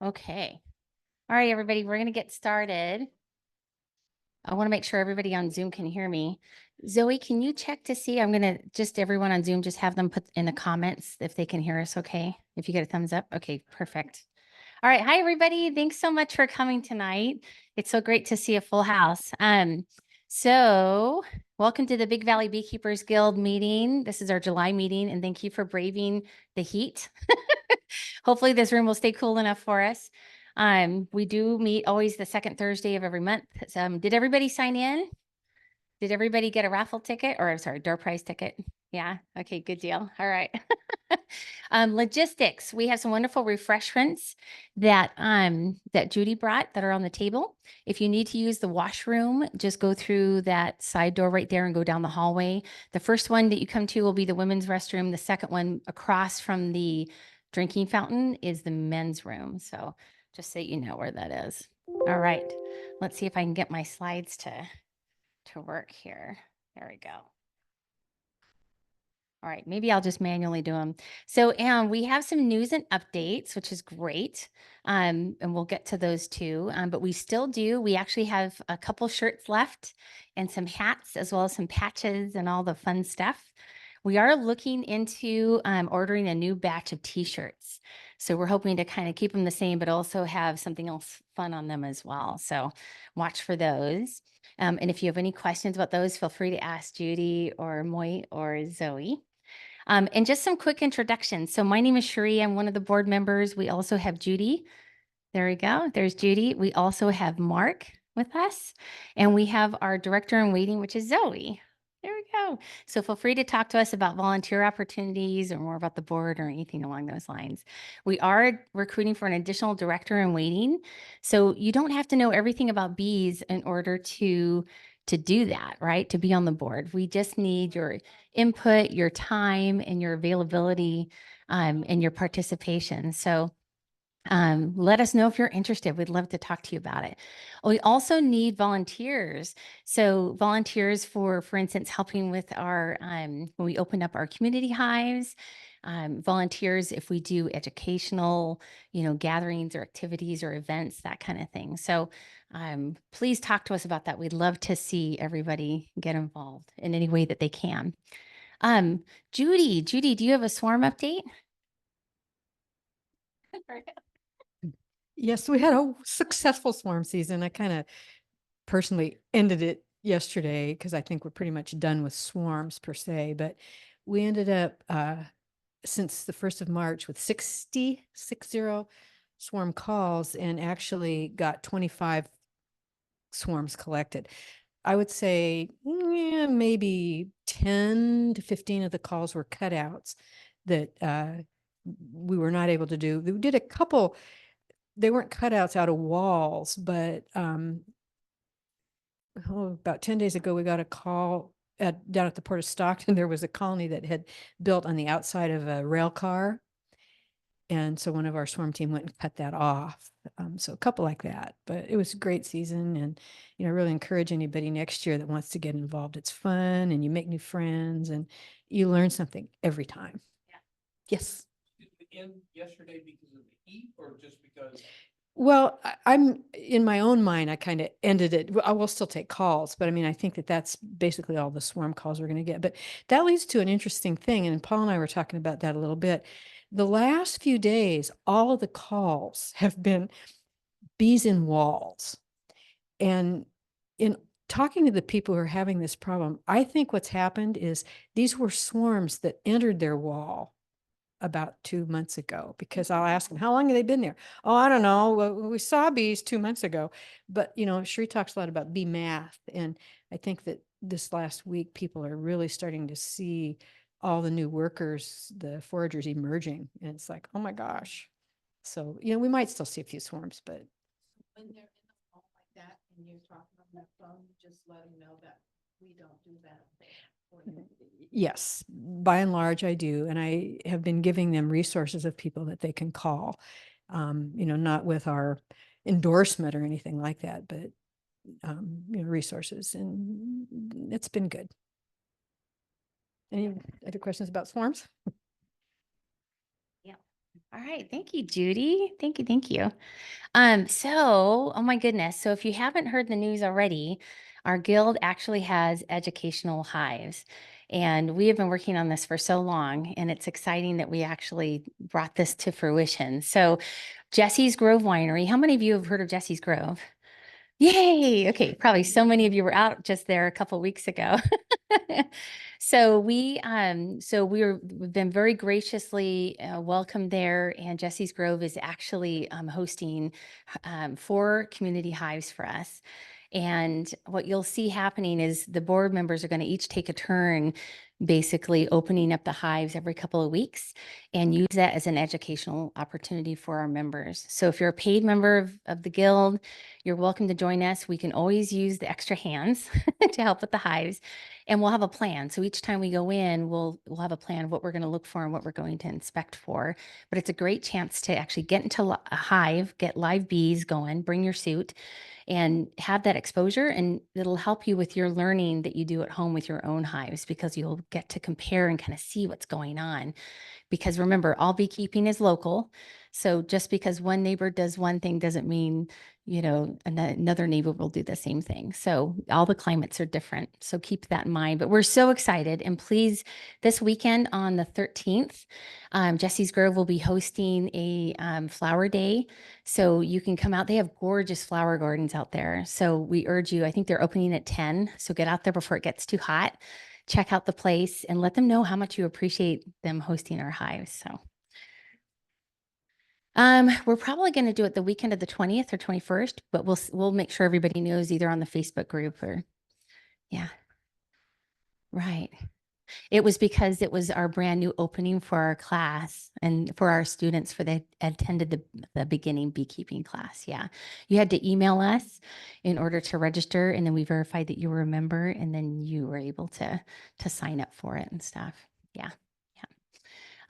Okay. All right, everybody, we're going to get started. I want to make sure everybody on Zoom can hear me. Zoe, can you check to see? I'm going to just everyone on Zoom, just have them put in the comments if they can hear us. Okay. If you get a thumbs up. Okay, perfect. All right. Hi, everybody. Thanks so much for coming tonight. It's so great to see a full house. So welcome to the Big Valley Beekeepers Guild meeting. This is our July meeting, and thank you for braving the heat. Hopefully this room will stay cool enough for us. We do meet always the second Thursday of every month. Did everybody sign in? Did everybody get a raffle ticket or I'm sorry, door prize ticket? Yeah. Okay, good deal. All right. Logistics. We have some wonderful refreshments that Judy brought that are on the table. If you need to use the washroom, just go through that side door right there and go down the hallway. The first one that you come to will be the women's restroom. The second one across from the drinking fountain is the men's room. So just so you know where that is. All right. Let's see if I can get my slides to work here. There we go. All right, maybe I'll just manually do them. So we have some news and updates, which is great. And we'll get to those too. But we still do. We actually have a couple shirts left and some hats as well as some patches and all the fun stuff. We are looking into ordering a new batch of t-shirts. So we're hoping to kind of keep them the same, but also have something else fun on them as well. So watch for those. And if you have any questions about those, feel free to ask Judy or Moy or Zoe. And just some quick introductions. So my name is Cherie. I'm one of the board members. We also have Judy. There we go. There's Judy. We also have Mark with us. And we have our director in waiting, which is Zoe. There we go. So feel free to talk to us about volunteer opportunities or more about the board or anything along those lines. We are recruiting for an additional director in waiting. So you don't have to know everything about bees in order to do that, right? To be on the board. We just need your input, your time, and your availability and your participation. So let us know if you're interested. We'd love to talk to you about it. We also need volunteers. So volunteers for instance, helping with our, when we open up our community hives, volunteers if we do educational, gatherings or activities or events, that kind of thing. So please talk to us about that. We'd love to see everybody get involved in any way that they can. Judy, do you have a swarm update? Yes, we had a successful swarm season. I kind of personally ended it yesterday because I think we're pretty much done with swarms per se, but we ended up since the 1st of March with 60 swarm calls and actually got 25 swarms collected. I would say maybe 10 to 15 of the calls were cutouts that we were not able to do. We did a couple. They weren't cutouts out of walls, but about 10 days ago, we got a call down at the Port of Stockton. There was a colony that had built on the outside of a rail car. And so one of our swarm team went and cut that off. So a couple like that, but it was a great season. And, I really encourage anybody next year that wants to get involved. It's fun and you make new friends and you learn something every time. Yeah. Yes. Did it end yesterday because of the heat or just because? Well, I'm in my own mind, I kind of ended it. I will still take calls, but I mean, I think that that's basically all the swarm calls we're going to get. But that leads to an interesting thing. And Paul and I were talking about that a little bit. The last few days, all of the calls have been bees in walls. And in talking to the people who are having this problem, I think what's happened is these were swarms that entered their wall about 2 months ago, because I'll ask them, how long have they been there? Oh, I don't know. Well, we saw bees 2 months ago, but Cherie talks a lot about bee math. And I think that this last week, people are really starting to see all the new workers, the foragers emerging. And it's like, oh my gosh. So, we might still see a few swarms, but. When they're in a home like that and you're talking on the phone, just let them know that we don't do that. Yes, by and large, I do. And I have been giving them resources of people that they can call, not with our endorsement or anything like that, but, resources. And it's been good. Any other questions about swarms? Yeah. All right. Thank you, Judy. Thank you. Thank you. Oh my goodness. So if you haven't heard the news already, our guild actually has educational hives. And we have been working on this for so long, and it's exciting that we actually brought this to fruition. So Jesse's Grove Winery, how many of you have heard of Jesse's Grove? Yay. Okay. Probably so many of you were out just there a couple weeks ago. We've been very graciously welcomed there, and Jesse's Grove is actually hosting 4 community hives for us. And what you'll see happening is the board members are going to each take a turn basically opening up the hives every couple of weeks and use that as an educational opportunity for our members. So if you're a paid member of the guild, you're welcome to join us. We can always use the extra hands to help with the hives, and we'll have a plan. So each time we go in, we'll have a plan of what we're going to look for and what we're going to inspect for. But it's a great chance to actually get into a hive, get live bees going, bring your suit, and have that exposure, and it'll help you with your learning that you do at home with your own hives, because you'll get to compare and kind of see what's going on. Because remember, all beekeeping is local. So just because one neighbor does one thing doesn't mean, another neighbor will do the same thing. So all the climates are different. So keep that in mind. But we're so excited. And please, this weekend on the 13th, Jesse's Grove will be hosting a flower day. So you can come out. They have gorgeous flower gardens out there. So we urge you, I think they're opening at 10. So get out there before it gets too hot. Check out the place and let them know how much you appreciate them hosting our hives. So we're probably going to do it the weekend of the 20th or 21st, but we'll make sure everybody knows either on the Facebook group or yeah. Right. It was because it was our brand new opening for our class and for our students for the attended the beginning beekeeping class. Yeah. You had to email us in order to register, and then we verified that you were a member, and then you were able to sign up for it and stuff. Yeah.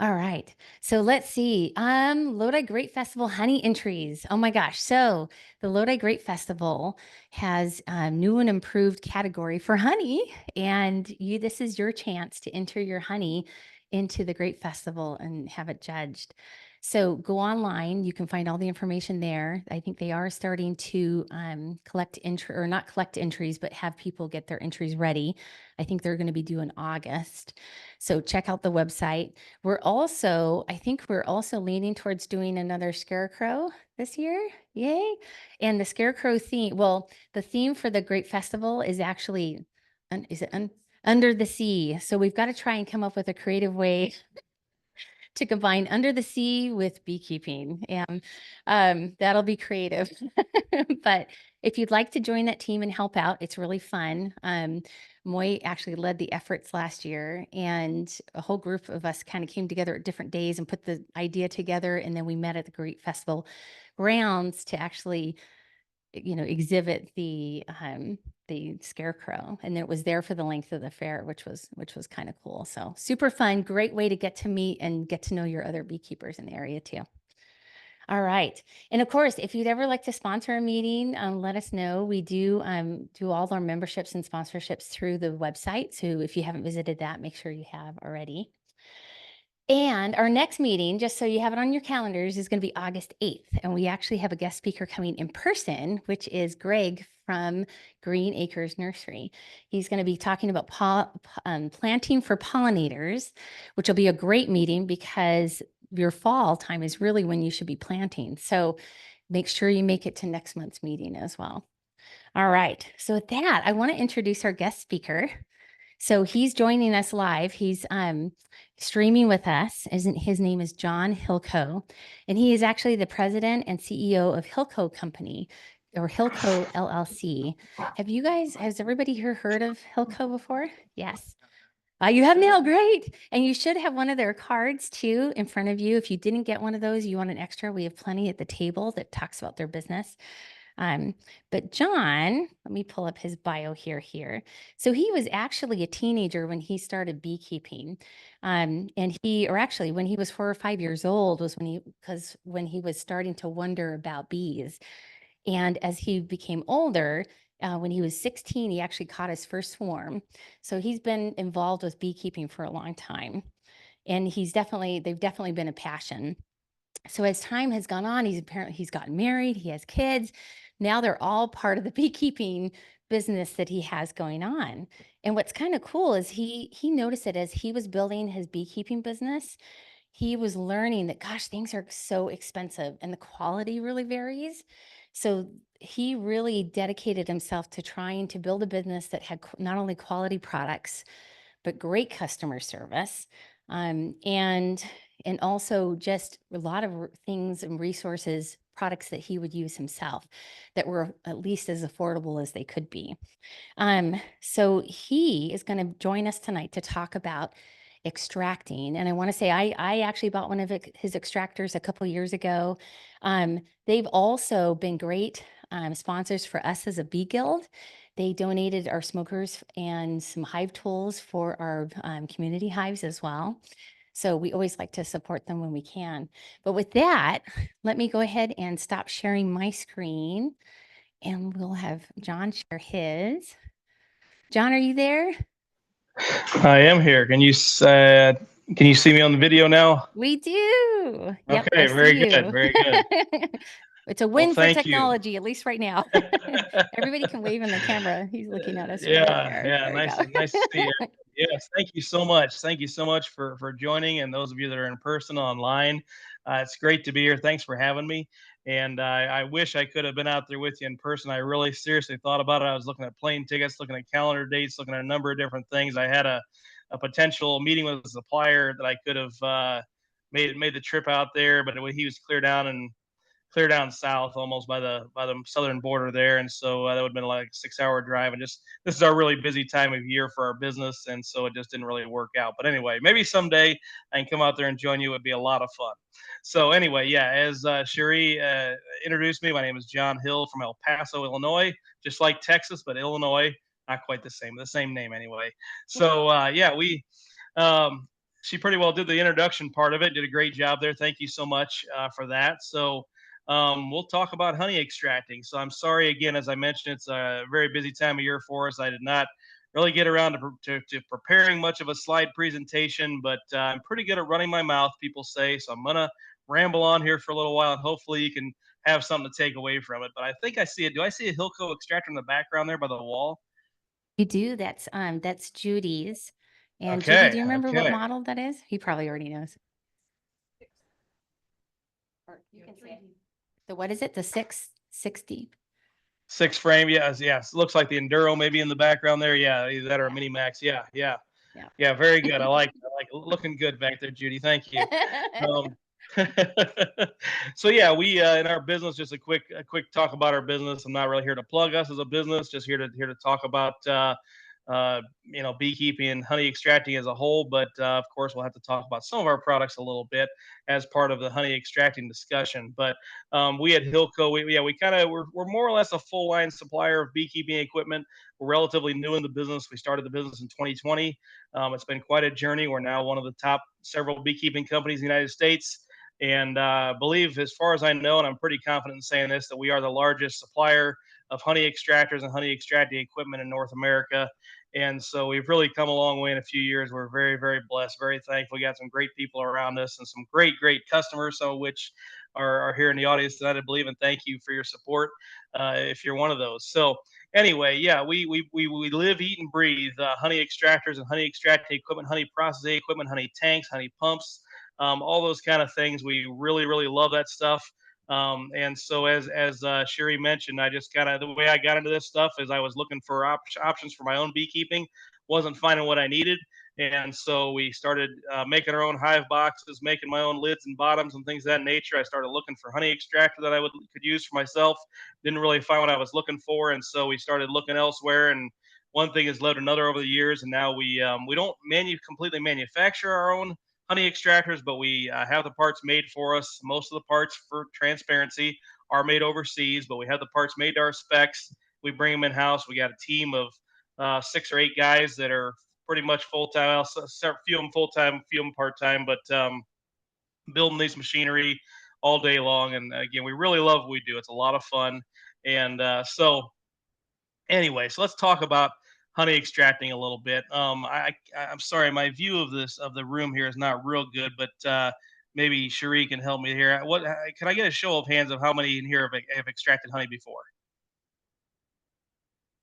All right. So let's see. Lodi Grape Festival honey entries. Oh my gosh. So the Lodi Grape Festival has a new and improved category for honey. And this is your chance to enter your honey into the Grape Festival and have it judged. So go online. You can find all the information there. I think they are starting to collect entry, or not collect entries, but have people get their entries ready. I think they're going to be due in August. So check out the website. I think we're also leaning towards doing another scarecrow this year. Yay. And the scarecrow theme, well, the theme for the Great Festival is actually, under the sea. So we've got to try and come up with a creative way to combine under the sea with beekeeping. And that'll be creative. But if you'd like to join that team and help out, it's really fun. Moy actually led the efforts last year, and a whole group of us kind of came together at different days and put the idea together. And then we met at the Great Festival grounds to actually, exhibit the scarecrow, and it was there for the length of the fair, which was kind of cool. So super fun, great way to get to meet and get to know your other beekeepers in the area too. All right. And of course, if you'd ever like to sponsor a meeting, let us know. We do all our memberships and sponsorships through the website. So if you haven't visited that, make sure you have already. And our next meeting, just so you have it on your calendars, is going to be August 8th. And we actually have a guest speaker coming in person, which is Greg from Green Acres Nursery. He's going to be talking about planting for pollinators, which will be a great meeting because your fall time is really when you should be planting. So make sure you make it to next month's meeting as well. All right. So with that, I want to introduce our guest speaker. So he's joining us live. He's streaming with us. His name is John HillCo, and he is actually the president and CEO of HillCo Company, or HillCo LLC. Has everybody here heard of HillCo before? Yes. You have now, great. And you should have one of their cards too in front of you. If you didn't get one of those, you want an extra, we have plenty at the table that talks about their business. But John, let me pull up his bio here. So he was actually a teenager when he started beekeeping. And when he was 4 or 5 years old was when he was starting to wonder about bees. And as he became older, when he was 16, he actually caught his first swarm. So he's been involved with beekeeping for a long time. And they've definitely been a passion. So as time has gone on, he's gotten married, he has kids. Now they're all part of the beekeeping business that he has going on. And what's kind of cool is he noticed it as he was building his beekeeping business. He was learning that, gosh, things are so expensive and the quality really varies. So he really dedicated himself to trying to build a business that had not only quality products, but great customer service. And also just a lot of things and resources, products that he would use himself that were at least as affordable as they could be. So he is going to join us tonight to talk about extracting. And I want to say I actually bought one of his extractors a couple years ago. They've also been great sponsors for us as a bee guild. They donated our smokers and some hive tools for our community hives as well. So we always like to support them when we can. But with that, let me go ahead and stop sharing my screen and we'll have John share his. John, are you there? I am here. Can you see me on the video now? We do. Yep, I Okay, very see good, you. very good. It's a Well, win for thank you. technology, at least right now. Everybody can wave in the camera. He's looking at us right Yeah, there. yeah, There we nice, go. nice to see you. Yes, thank you so much. Thank you so much for joining, and those of you that are in person online, it's great to be here. Thanks for having me. And I wish I could have been out there with you in person. I really seriously thought about it. I was looking at plane tickets, looking at calendar dates, looking at a number of different things. I had a potential meeting with a supplier that I could have made the trip out there, but he was clear down south almost by the southern border there, and so that would have been like a 6 hour drive, and just this is our really busy time of year for our business, and so it just didn't really work out. But anyway, maybe someday I can come out there and join you. It would be a lot of fun. So anyway, yeah, as Cherie introduced me, my name is John Hill from El Paso, Illinois, just like Texas, but Illinois, not quite the same name anyway. So yeah, we she pretty well did the introduction part of it, did a great job there. Thank you so much for that. So we'll talk about honey extracting. So I'm sorry again, as I mentioned, it's a very busy time of year for us. I did not really get around to preparing much of a slide presentation, but I'm pretty good at running my mouth, people say. So I'm gonna ramble on here for a little while, and hopefully you can have something to take away from it. But I think I see it. Do I see a HillCo extractor in the background there by the wall? You do. That's Judy's. And Judy, do Okay, you remember what okay. model that is? He probably already knows. Or you can say it. So what is it? The 660? Six frame, yes, yes. Looks like the Enduro maybe in the background there. Yeah, either that or a Mini Max. Yeah, yeah. Yeah. Yeah, very good. I like looking good back there, Judy. Thank you. Um, so yeah, we in our business, just a quick talk about our business. I'm not really here to plug us as a business, just here to talk about beekeeping and honey extracting as a whole. But of course, we'll have to talk about some of our products a little bit as part of the honey extracting discussion. But we at HillCo, we're more or less a full line supplier of beekeeping equipment. We're relatively new in the business. We started the business in 2020. It's been quite a journey. We're now one of the top several beekeeping companies in the United States. And believe, as far as I know, and I'm pretty confident in saying this, that we are the largest supplier of honey extractors and honey extracting equipment in North America. And so we've really come a long way in a few years. We're very, very blessed, very thankful. We got some great people around us and some great, great customers, some of which are here in the audience tonight, I believe. And thank you for your support if you're one of those. So anyway, yeah, we live, eat, and breathe honey extractors and honey extracting equipment, honey processing equipment, honey tanks, honey pumps, all those kind of things. We really, really love that stuff. And so, as Sherry mentioned, I just kind of the way I got into this stuff is I was looking for options for my own beekeeping, wasn't finding what I needed, and so we started making our own hive boxes, making my own lids and bottoms and things of that nature. I started looking for honey extractor that I could use for myself. Didn't really find what I was looking for, and so we started looking elsewhere. And one thing has led to another over the years, and now we don't completely manufacture our own honey extractors, but we have the parts made for us. Most of the parts, for transparency, are made overseas, but we have the parts made to our specs. We bring them in house. We got a team of 6 or 8 guys that are pretty much full time. I'll start few of them full time, few of them part time, but building these machinery all day long. And again, we really love what we do. It's a lot of fun. And anyway, so let's talk about honey extracting a little bit. I'm sorry, my view of the room here is not real good, but maybe Cherie can help me here. What can I get a show of hands of how many in here have extracted honey before?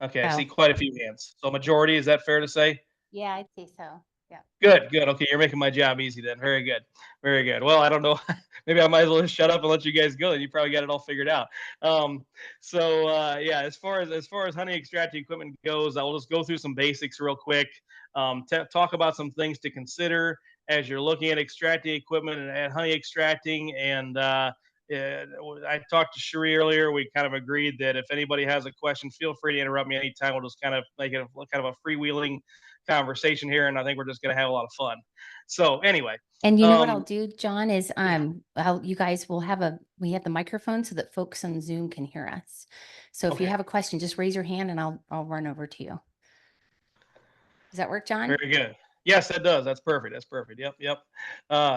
Okay, I see Oh, quite a few hands. So majority, is that fair to say? yeah, I'd say so. Yeah. Good, good. Okay, you're making my job easy then. Very good. Very good. Well, I don't know. Maybe I might as well just shut up and let you guys go. You probably got it all figured out. Um, yeah, as far as honey extracting equipment goes, I will just go through some basics real quick. Talk about some things to consider as you're looking at extracting equipment and at honey extracting. And I talked to Cherie earlier. We kind of agreed that if anybody has a question, feel free to interrupt me anytime. We'll just kind of make it kind of a freewheeling conversation here, and I think we're just going to have a lot of fun. So anyway, And you know what I'll um, do, John, is you guys will have we have the microphone so that folks on Zoom can hear us. So if you okay, have a question, just raise your hand and I'll run over to you. Does that work, John? very good. Yes, that does. That's perfect. That's perfect. Yep, yep.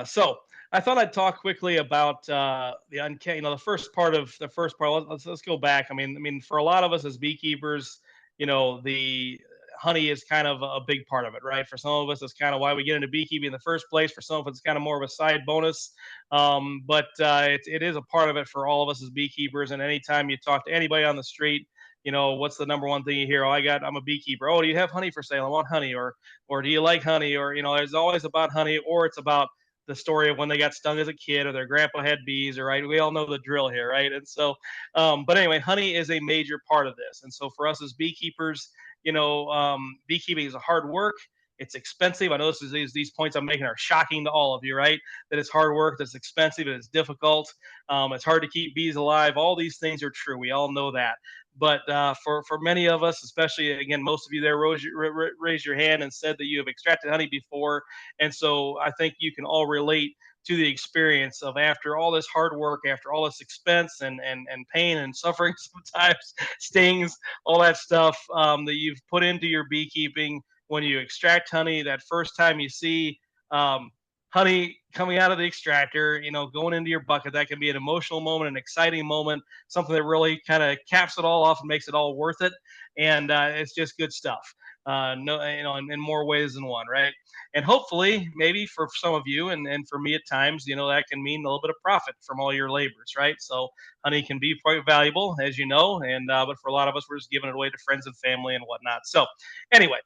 So I thought I'd talk quickly about the uncanny. The first part of the first part. Let's go back. I mean, for a lot of us as beekeepers, the honey is kind of a big part of it, right? For some of us, it's kind of why we get into beekeeping in the first place. For some of us, it's kind of more of a side bonus, but it is a part of it for all of us as beekeepers. And anytime you talk to anybody on the street, what's the number one thing you hear? Oh, I'm a beekeeper. Oh, do you have honey for sale? I want honey. Or do you like honey? Or there's always about honey, or it's about the story of when they got stung as a kid, or their grandpa had bees, or right. We all know the drill here, right? And so, but anyway, honey is a major part of this. And so for us as beekeepers, beekeeping is a hard work. It's expensive. I know these points I'm making are shocking to all of you, right? That it's hard work, that it's expensive, that it's difficult. It's hard to keep bees alive. All these things are true. We all know that. But for many of us, especially again, most of you there raised your hand and said that you have extracted honey before, and so I think you can all relate to the experience of after all this hard work, after all this expense and pain and suffering, sometimes stings, all that stuff that you've put into your beekeeping. When you extract honey, that first time you see um, honey coming out of the extractor, going into your bucket, that can be an emotional moment, an exciting moment, something that really kind of caps it all off and makes it all worth it. And it's just good stuff. No, in more ways than one, right? And hopefully, maybe for some of you and for me at times, that can mean a little bit of profit from all your labors, right? So honey can be quite valuable, as you know, and but for a lot of us, we're just giving it away to friends and family and whatnot. So anyway,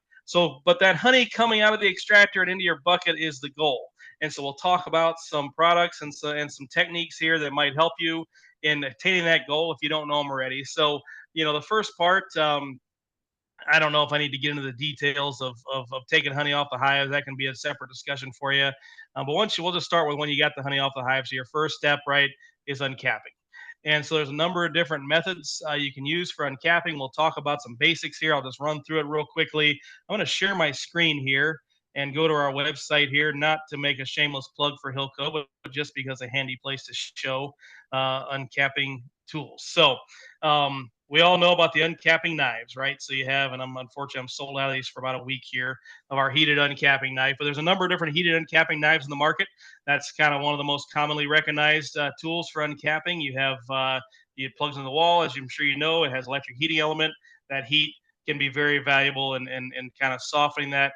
but that honey coming out of the extractor and into your bucket is the goal. And so we'll talk about some products and some techniques here that might help you in attaining that goal if you don't know them already. So, the first part, I don't know if I need to get into the details of taking honey off the hive. That can be a separate discussion for you. But we'll just start with when you got the honey off the hive. So your first step, right, is uncapping. And so there's a number of different methods you can use for uncapping. We'll talk about some basics here. I'll just run through it real quickly. I'm going to share my screen here and go to our website here, not to make a shameless plug for HillCo, but just because a handy place to show uncapping tools. So we all know about the uncapping knives, right? So you have, and I'm sold out of these for about a week here of our heated uncapping knife. But there's a number of different heated uncapping knives in the market. That's kind of one of the most commonly recognized tools for uncapping. You have it plugs in the wall, as I'm sure you know. It has electric heating element. That heat can be very valuable in kind of softening that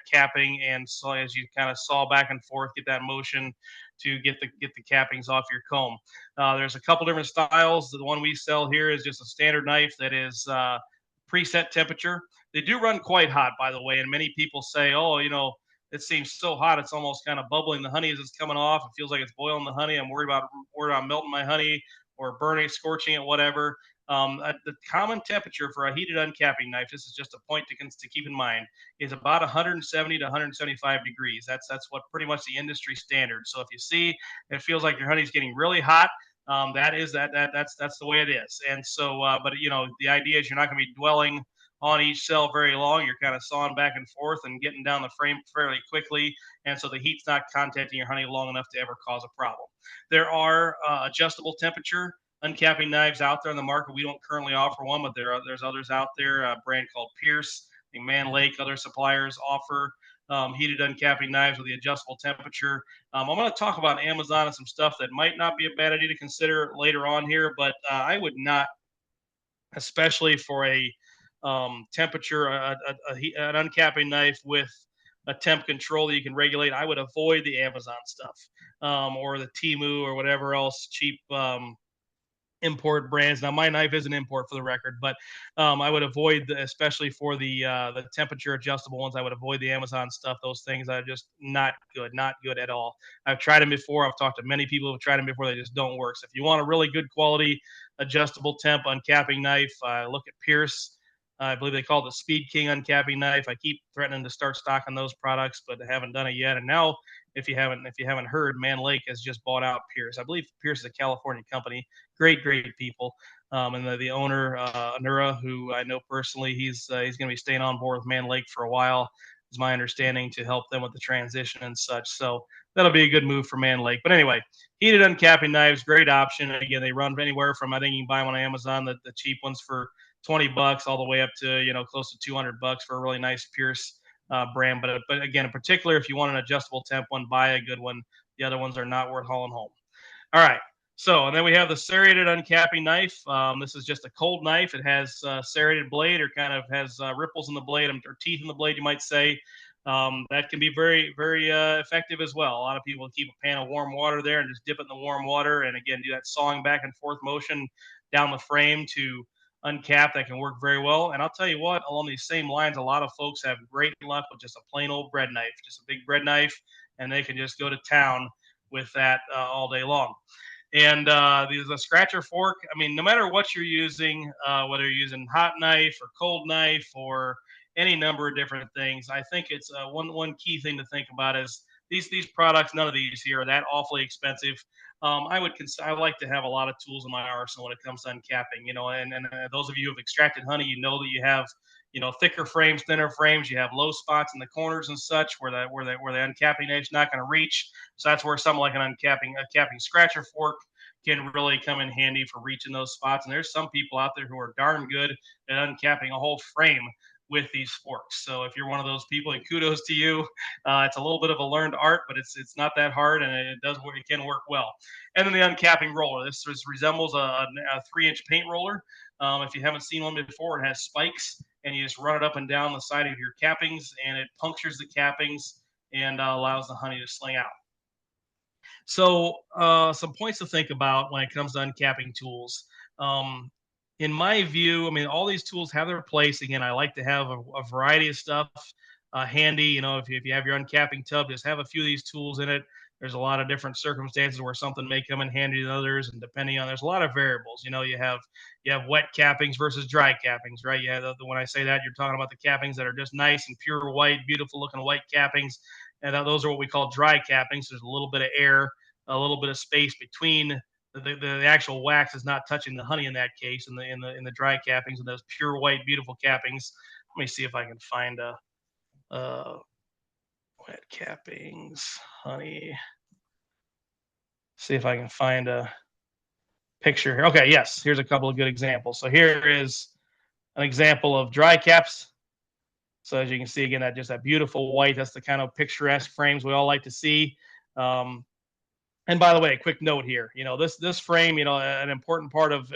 capping. And so as you kind of saw back and forth, get that motion to get the cappings off your comb. There's a couple different styles. The one we sell here is just a standard knife that is preset temperature. They do run quite hot, by the way, and many people say, oh, it seems so hot, it's almost kind of bubbling the honey as it's coming off. It feels like it's boiling the honey. I'm worried about melting my honey or burning, scorching it, whatever. The common temperature for a heated uncapping knife, this is just a point to keep in mind, is about 170 to 175 degrees. That's what pretty much the industry standard. So if you see it feels like your honey's getting really hot, that's the way it is. And so, but the idea is you're not going to be dwelling on each cell very long. You're kind of sawing back and forth and getting down the frame fairly quickly, and so the heat's not contacting your honey long enough to ever cause a problem. There are adjustable temperature uncapping knives out there in the market. We don't currently offer one, but there's others out there. A brand called Pierce, I think Man Lake, other suppliers offer heated uncapping knives with the adjustable temperature. I'm going to talk about Amazon and some stuff that might not be a bad idea to consider later on here, but I would not, especially for a temperature, an uncapping knife with a temp control that you can regulate, I would avoid the Amazon stuff, or the Temu or whatever else cheap import brands. Now, my knife is an import for the record, but I would avoid, especially for the temperature adjustable ones. I would avoid the Amazon stuff. Those things are just not good, not good at all. I've tried them before. I've talked to many people who've tried them before. They just don't work. So if you want a really good quality adjustable temp uncapping knife, look at Pierce. I believe they call it the Speed King uncapping knife. I keep threatening to start stocking those products, but I haven't done it yet. And now, if you haven't heard, Man Lake has just bought out Pierce. I believe Pierce is a California company. Great people. And the owner, Anura, who I know personally, he's going to be staying on board with Man Lake for a while, is my understanding, to help them with the transition and such. So that'll be a good move for Man Lake. But anyway, heated uncapping knives, great option. And again, they run anywhere from, I think you can buy them on Amazon, the cheap ones for $20 all the way up to, close to $200 for a really nice Pierce brand. But again, in particular, if you want an adjustable temp one, buy a good one. The other ones are not worth hauling home. All right. So, and then we have the serrated uncapping knife. This is just a cold knife. It has serrated blade, or kind of has ripples in the blade, or teeth in the blade, you might say. That can be very, very effective as well. A lot of people keep a pan of warm water there and just dip it in the warm water, and again, do that sawing back and forth motion down the frame to uncap. That can work very well. And I'll tell you what, along these same lines, a lot of folks have great luck with just a plain old bread knife, just a big bread knife, and they can just go to town with that all day long. And the scratcher fork, I mean, no matter what you're using, whether you're using hot knife or cold knife or any number of different things, I think it's one key thing to think about is these products. None of these here are that awfully expensive. I like to have a lot of tools in my arsenal when it comes to uncapping. And those of you who have extracted honey, you know that you have thicker frames, thinner frames. You have low spots in the corners and such where the uncapping edge is not going to reach. So that's where something like a capping scratcher fork can really come in handy for reaching those spots. And there's some people out there who are darn good at uncapping a whole frame with these forks. So if you're one of those people, and kudos to you. It's a little bit of a learned art, but it's not that hard, and it can work well. And then the uncapping roller. This resembles a 3-inch paint roller. If you haven't seen one before, it has spikes, and you just run it up and down the side of your cappings, and it punctures the cappings and allows the honey to sling out. So some points to think about when it comes to uncapping tools. In my view, I mean, all these tools have their place. Again, I like to have a variety of stuff handy. If you have your uncapping tub, just have a few of these tools in it. There's a lot of different circumstances where something may come in handy than others, and depending on, there's a lot of variables. You have wet cappings versus dry cappings, right? When I say that, you're talking about the cappings that are just nice and pure white, beautiful looking white cappings, and those are what we call dry cappings. There's a little bit of air, a little bit of space between the actual wax is not touching the honey in that case, in the dry cappings, and those pure white beautiful cappings. Let me see if I can find a wet cappings honey. See if I can find a picture here. Okay, yes, here's a couple of good examples. So here is an example of dry caps. So as you can see, again, that beautiful white, that's the kind of picturesque frames we all like to see. And by the way, a quick note here, this frame, an important part of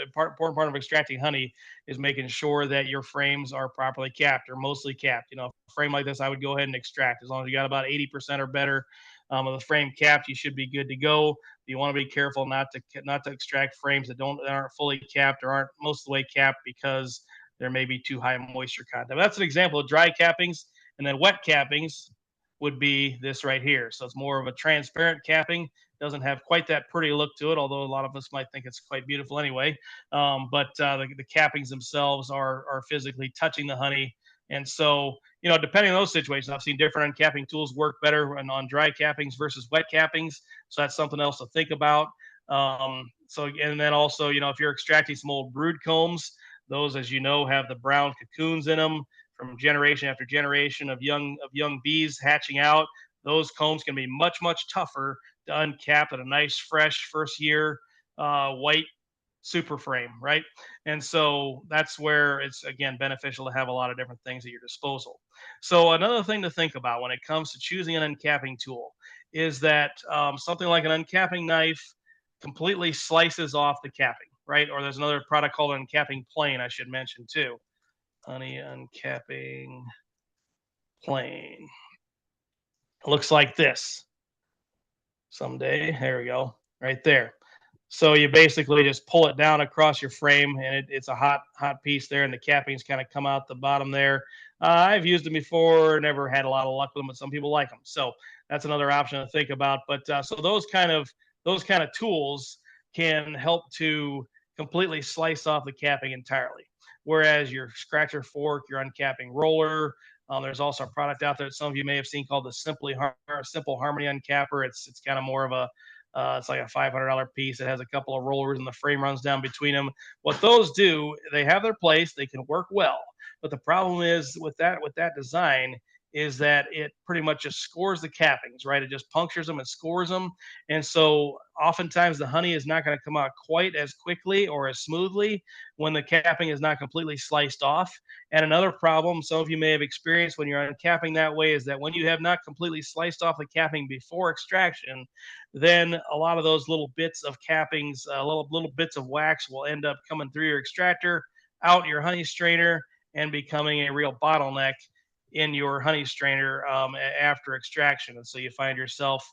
extracting honey is making sure that your frames are properly capped, or mostly capped. A frame like this, I would go ahead and extract. As long as you got about 80% or better of the frame capped, you should be good to go. You want to be careful not to extract frames that aren't fully capped or aren't most of the way capped, because there may be too high moisture content. But that's an example of dry cappings. And then wet cappings would be this right here. So it's more of a transparent capping. Doesn't have quite that pretty look to it, although a lot of us might think it's quite beautiful anyway. But the cappings themselves are physically touching the honey. And so, depending on those situations, I've seen different uncapping tools work better on dry cappings versus wet cappings. So that's something else to think about. And then also, if you're extracting some old brood combs, those, as you know, have the brown cocoons in them from generation after generation of young bees hatching out. Those combs can be much, much tougher to uncap at a nice, fresh first year white super frame, right? And so that's where it's, again, beneficial to have a lot of different things at your disposal. So another thing to think about when it comes to choosing an uncapping tool is that something like an uncapping knife completely slices off the capping, right? Or there's another product called an uncapping plane, I should mention too. Honey uncapping plane. It looks like this someday. There we go, right there. So you basically just pull it down across your frame, and it's a hot piece there, and the cappings kind of come out the bottom there. I've used them before, never had a lot of luck with them, but some people like them. So that's another option to think about. But so those kind of tools can help to completely slice off the capping entirely. Whereas your scratcher fork, your uncapping roller, there's also a product out there that some of you may have seen called the Simple Harmony Uncapper. It's kind of more of a it's like a $500 piece. It has a couple of rollers and the frame runs down between them. What those do, they have their place. They can work well, but the problem is with that design is that it pretty much just scores the cappings, right? It just punctures them and scores them, and so oftentimes the honey is not going to come out quite as quickly or as smoothly when the capping is not completely sliced off. And another problem some of you may have experienced when you're uncapping that way is that when you have not completely sliced off the capping before extraction, then a lot of those little bits of cappings, little bits of wax will end up coming through your extractor, out your honey strainer, and becoming a real bottleneck in your honey strainer after extraction. And so you find yourself,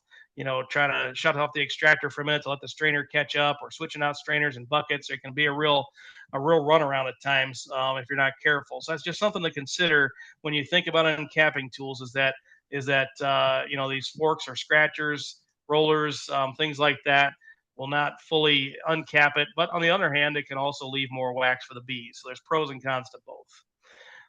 trying to shut off the extractor for a minute to let the strainer catch up, or switching out strainers and buckets. It can be a real runaround at times if you're not careful. So that's just something to consider when you think about uncapping tools. Is that these forks or scratchers, rollers, things like that will not fully uncap it. But on the other hand, it can also leave more wax for the bees. So there's pros and cons to both.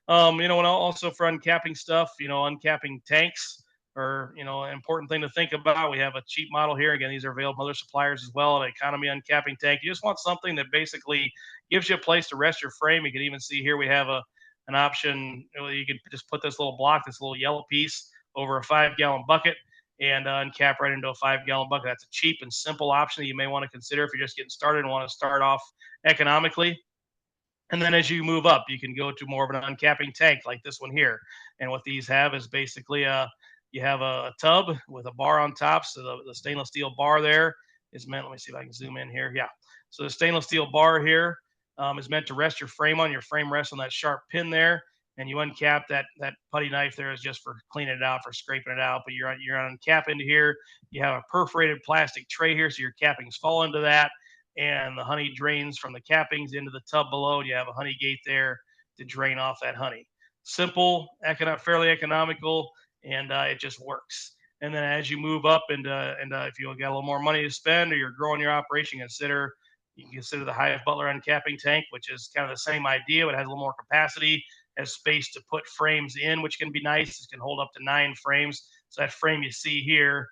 And also for uncapping stuff, uncapping tanks are, an important thing to think about. We have a cheap model here. Again, these are available from other suppliers as well. An economy uncapping tank. You just want something that basically gives you a place to rest your frame. You can even see here we have an option. You can just put this little block, this little yellow piece, over a 5-gallon bucket and uncap right into a 5-gallon bucket. That's a cheap and simple option that you may want to consider if you're just getting started and want to start off economically. And then as you move up, you can go to more of an uncapping tank like this one here. And what these have is basically you have a tub with a bar on top. So the stainless steel bar there is meant, let me see if I can zoom in here. Yeah. So the stainless steel bar here is meant to rest your frame on. Your frame rests on that sharp pin there. And you uncap that putty knife there is just for cleaning it out, for scraping it out. But you're uncap into here. You have a perforated plastic tray here, so your cappings fall into that, and the honey drains from the cappings into the tub below. And you have a honey gate there to drain off that honey. Simple, fairly economical, and it just works. And then as you move up, and if you got a little more money to spend, or you're growing your operation, you can consider the Hive Butler uncapping tank, which is kind of the same idea, but has a little more capacity, has space to put frames in, which can be nice. It can hold up to 9 frames. So that frame you see here,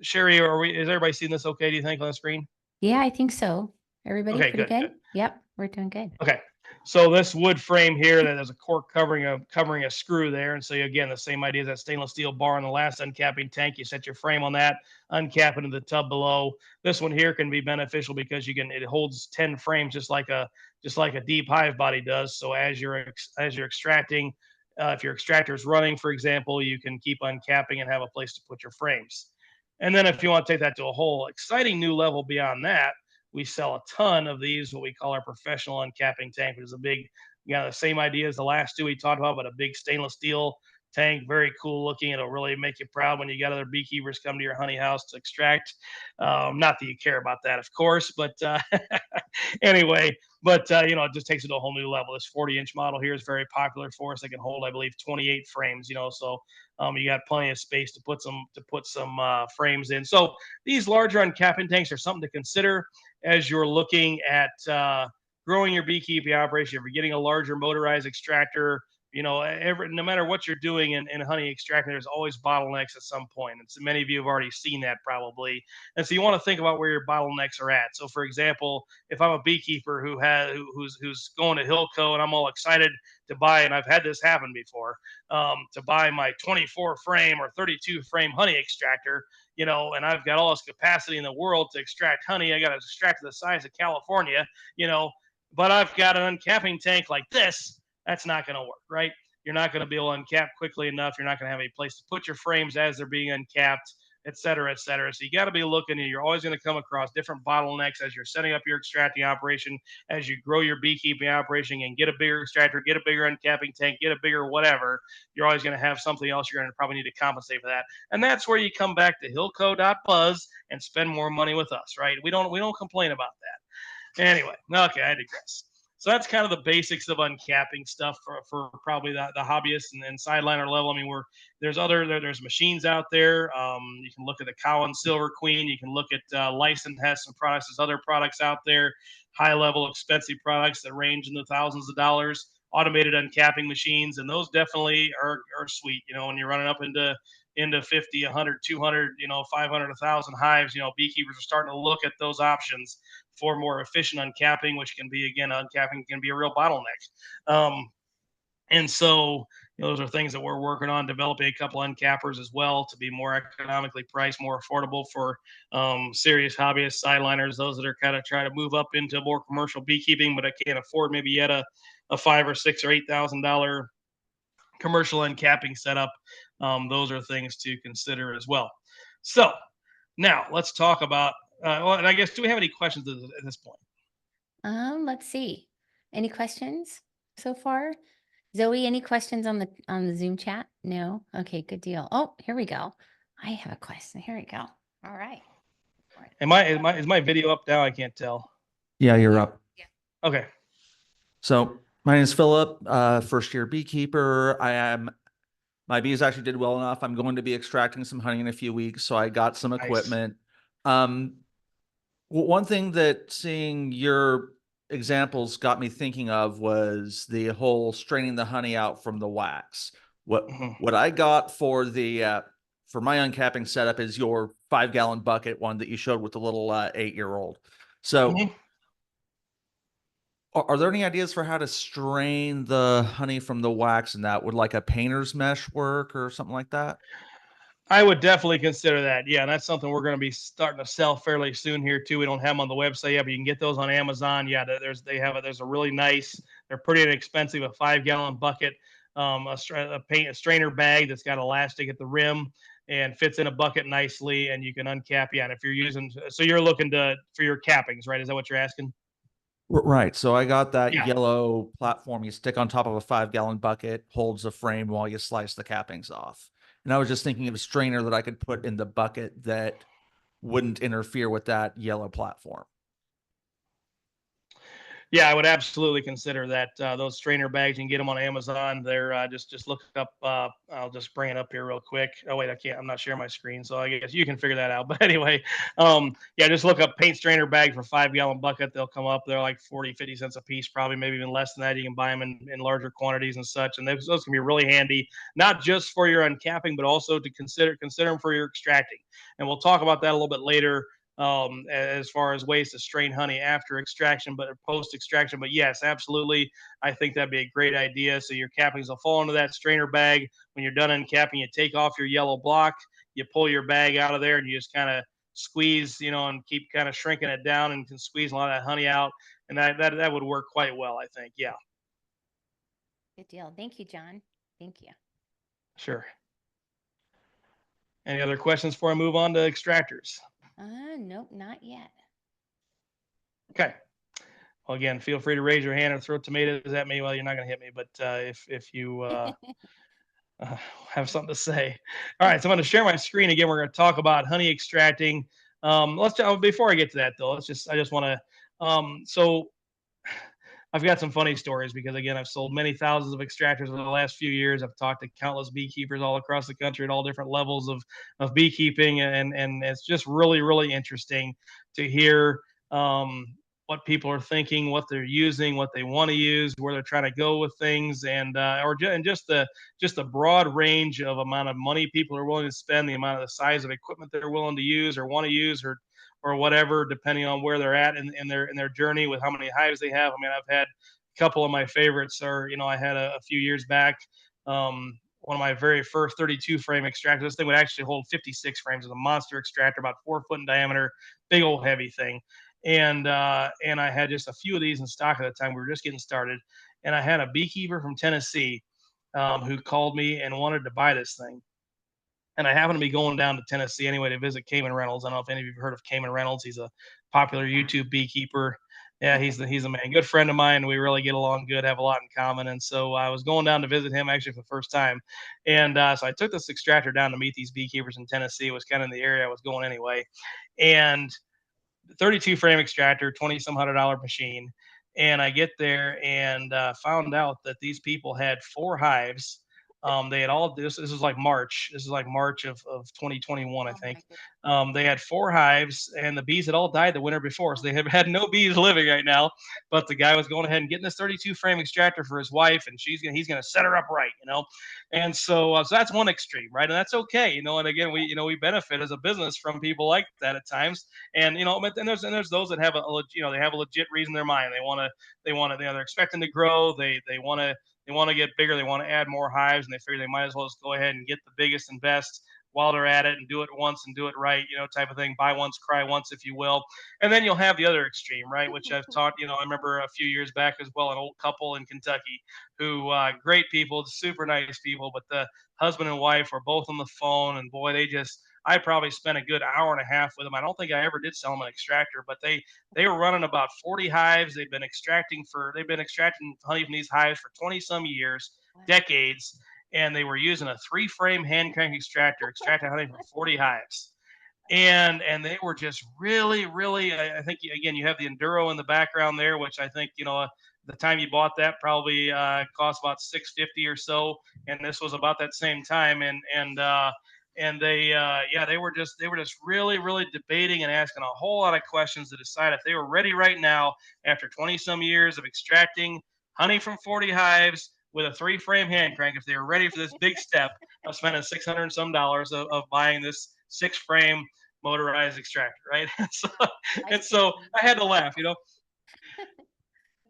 Sherry, is everybody seeing this okay, do you think, on the screen? Yeah, I think so. Everybody Okay, pretty good. good? Yep, we're doing good. Okay. So this wood frame here that has a cork covering a screw there. And so again, the same idea as that stainless steel bar in the last uncapping tank. You set your frame on that, uncap it into the tub below. This one here can be beneficial because it holds 10 frames just like a deep hive body does. So as you're extracting, if your extractor is running, for example, you can keep uncapping and have a place to put your frames. And then if you want to take that to a whole exciting new level beyond that, we sell a ton of these, what we call our professional uncapping tank, which is the same idea as the last two we talked about, but a big stainless steel tank, very cool looking. It'll really make you proud when you got other beekeepers come to your honey house to extract. Not that you care about that, of course, but anyway, it just takes it to a whole new level. This 40-inch model here is very popular for us. It can hold, I believe, 28 frames, so you got plenty of space to put some frames in. So these larger uncapping tanks are something to consider as you're looking at growing your beekeeping operation. If you're getting a larger motorized extractor, no matter what you're doing in honey extracting, there's always bottlenecks at some point. And so many of you have already seen that probably. And so you want to think about where your bottlenecks are at. So for example, if I'm a beekeeper who's going to HillCo and I'm all excited to buy, and I've had this happen before, to buy my 24 frame or 32 frame honey extractor, and I've got all this capacity in the world to extract honey. I got to extract the size of California, but I've got an uncapping tank like this. That's not going to work, right? You're not going to be able to uncap quickly enough. You're not going to have any place to put your frames as they're being uncapped. et cetera, et cetera. So you got to be looking, and you're always going to come across different bottlenecks as you're setting up your extracting operation, as you grow your beekeeping operation and get a bigger extractor, get a bigger uncapping tank, get a bigger whatever. You're always going to have something else you're going to probably need to compensate for that. And that's where you come back to hillco.buzz and spend more money with us, right? We don't complain about that. Anyway, okay, I digress. So that's kind of the basics of uncapping stuff for probably the hobbyists and sideliner level. I mean, there's machines out there. You can look at the Cowan Silver Queen. You can look at Lyson has some products. There's other products out there, high level expensive products that range in the thousands of dollars. Automated uncapping machines, and those definitely are sweet. You know, when you're running up into 50, 100, 200, 500, 1,000 hives, beekeepers are starting to look at those options for more efficient uncapping, which can be, again, uncapping can be a real bottleneck. And so, those are things that we're working on, developing a couple uncappers as well to be more economically priced, more affordable for serious hobbyists, sideliners, those that are kind of trying to move up into more commercial beekeeping, but I can't afford maybe yet a $5,000 or $6,000 or $8,000 commercial uncapping setup. Those are things to consider as well. So now let's talk about, and I guess, do we have any questions at this point? Let's see. Any questions so far? Zoe, any questions on the Zoom chat? No? Okay, good deal. Oh, here we go. I have a question. Here we go. All right. Is my video up now? I can't tell. Yeah, you're up. Yeah. Okay. So my name is Philip, first year beekeeper. My bees actually did well enough. I'm going to be extracting some honey in a few weeks, so I got some equipment. One thing that seeing your examples got me thinking of was the whole straining the honey out from the wax. What I got for the for my uncapping setup is your 5-gallon bucket one that you showed with the little 8-year-old. So are there any ideas for how to strain the honey from the wax, and that would like a painter's mesh work or something like that? I would definitely consider that. Yeah, and that's something we're going to be starting to sell fairly soon here too. We don't have them on the website yet, but you can get those on Amazon. Yeah, there's a really nice. They're pretty inexpensive. A 5-gallon bucket, a strainer bag that's got elastic at the rim and fits in a bucket nicely, and you can uncap. Yeah, and if you're using, so you're looking for your cappings, right? Is that what you're asking? Right. So I got that Yeah. yellow platform you stick on top of a 5-gallon bucket, holds the frame while you slice the cappings off. And I was just thinking of a strainer that I could put in the bucket that wouldn't interfere with that yellow platform. Yeah, I would absolutely consider that. Those strainer bags, you can get them on Amazon. They're just look up. I'll just bring it up here real quick. Oh wait, I can't. I'm not sharing my screen, so I guess you can figure that out. But anyway, yeah, just look up paint strainer bag for 5-gallon bucket. They'll come up. They're like 40, 50 cents a piece, probably maybe even less than that. You can buy them in larger quantities and such, and those can be really handy, not just for your uncapping, but also to consider them for your extracting. And we'll talk about that a little bit later. As far as ways to strain honey after extraction, but post extraction. But yes, absolutely. I think that'd be a great idea. So your cappings will fall into that strainer bag. When you're done uncapping, you take off your yellow block, you pull your bag out of there, and you just kind of squeeze, and keep kind of shrinking it down, and can squeeze a lot of that honey out. And that would work quite well, I think. Yeah. Good deal. Thank you, John. Thank you. Sure. Any other questions before I move on to extractors? Nope, not yet. Okay. Well, again, feel free to raise your hand or throw tomatoes at me. Well, you're not going to hit me, but if you have something to say. All right, so I'm going to share my screen again. We're going to talk about honey extracting. Before I get to that though, I just want to. So I've got some funny stories because, again, I've sold many thousands of extractors over the last few years. I've talked to countless beekeepers all across the country at all different levels of beekeeping, and it's just really, really interesting to hear what people are thinking, what they're using, what they want to use, where they're trying to go with things, and just the broad range of amount of money people are willing to spend, the amount of the size of equipment they're willing to use or want to use, or whatever, depending on where they're at in their journey with how many hives they have. I mean, I've had a couple of my favorites are, I had a few years back, one of my very first 32 frame extractors. This thing would actually hold 56 frames. It's a monster extractor, about 4 foot in diameter, big old heavy thing. And I had just a few of these in stock at the time. We were just getting started. And I had a beekeeper from Tennessee who called me and wanted to buy this thing. And I happened to be going down to Tennessee anyway to visit Cayman Reynolds. I don't know if any of you have heard of Cayman Reynolds. He's a popular YouTube beekeeper. Yeah, he's the man. Good friend of mine. We really get along good, have a lot in common. And so I was going down to visit him actually for the first time. And so I took this extractor down to meet these beekeepers in Tennessee. It was kind of in the area I was going anyway. And 32 frame extractor, 20 some $100 machine. And I get there and found out that these people had 4 hives. They had all this is like March. This is like March of 2021, I think. They had 4 hives, and the bees had all died the winter before, so they have had no bees living right now. But the guy was going ahead and getting this 32 frame extractor for his wife, and he's gonna set her up right, you know. And so that's one extreme, right? And that's okay, you know. And again, we benefit as a business from people like that at times. And there's those that have they have a legit reason in their mind. They're expecting to grow. They want to get bigger. They want to add more hives, and they figure they might as well just go ahead and get the biggest and best while they're at it and do it once and do it right, type of thing. Buy once, cry once, if you will. And then you'll have the other extreme, right? Which I've taught. I remember a few years back as well, an old couple in Kentucky who great people, super nice people, but the husband and wife were both on the phone, and boy, I probably spent a good hour and a half with them. I don't think I ever did sell them an extractor, but they were running about 40 hives. They've been extracting honey from these hives for 20 some years, decades, and they were using a 3-frame hand crank extractor, extracting honey from 40 hives. And they were just really, really. I think again you have the Enduro in the background there, which I think the time you bought that probably cost about $650 or so, and this was about that same time. And they were just really, really debating and asking a whole lot of questions to decide if they were ready right now after 20 some years of extracting honey from 40 hives with a 3-frame hand crank, if they were ready for this big step of spending $600 and some of buying this 6-frame motorized extractor, right? so I had to laugh.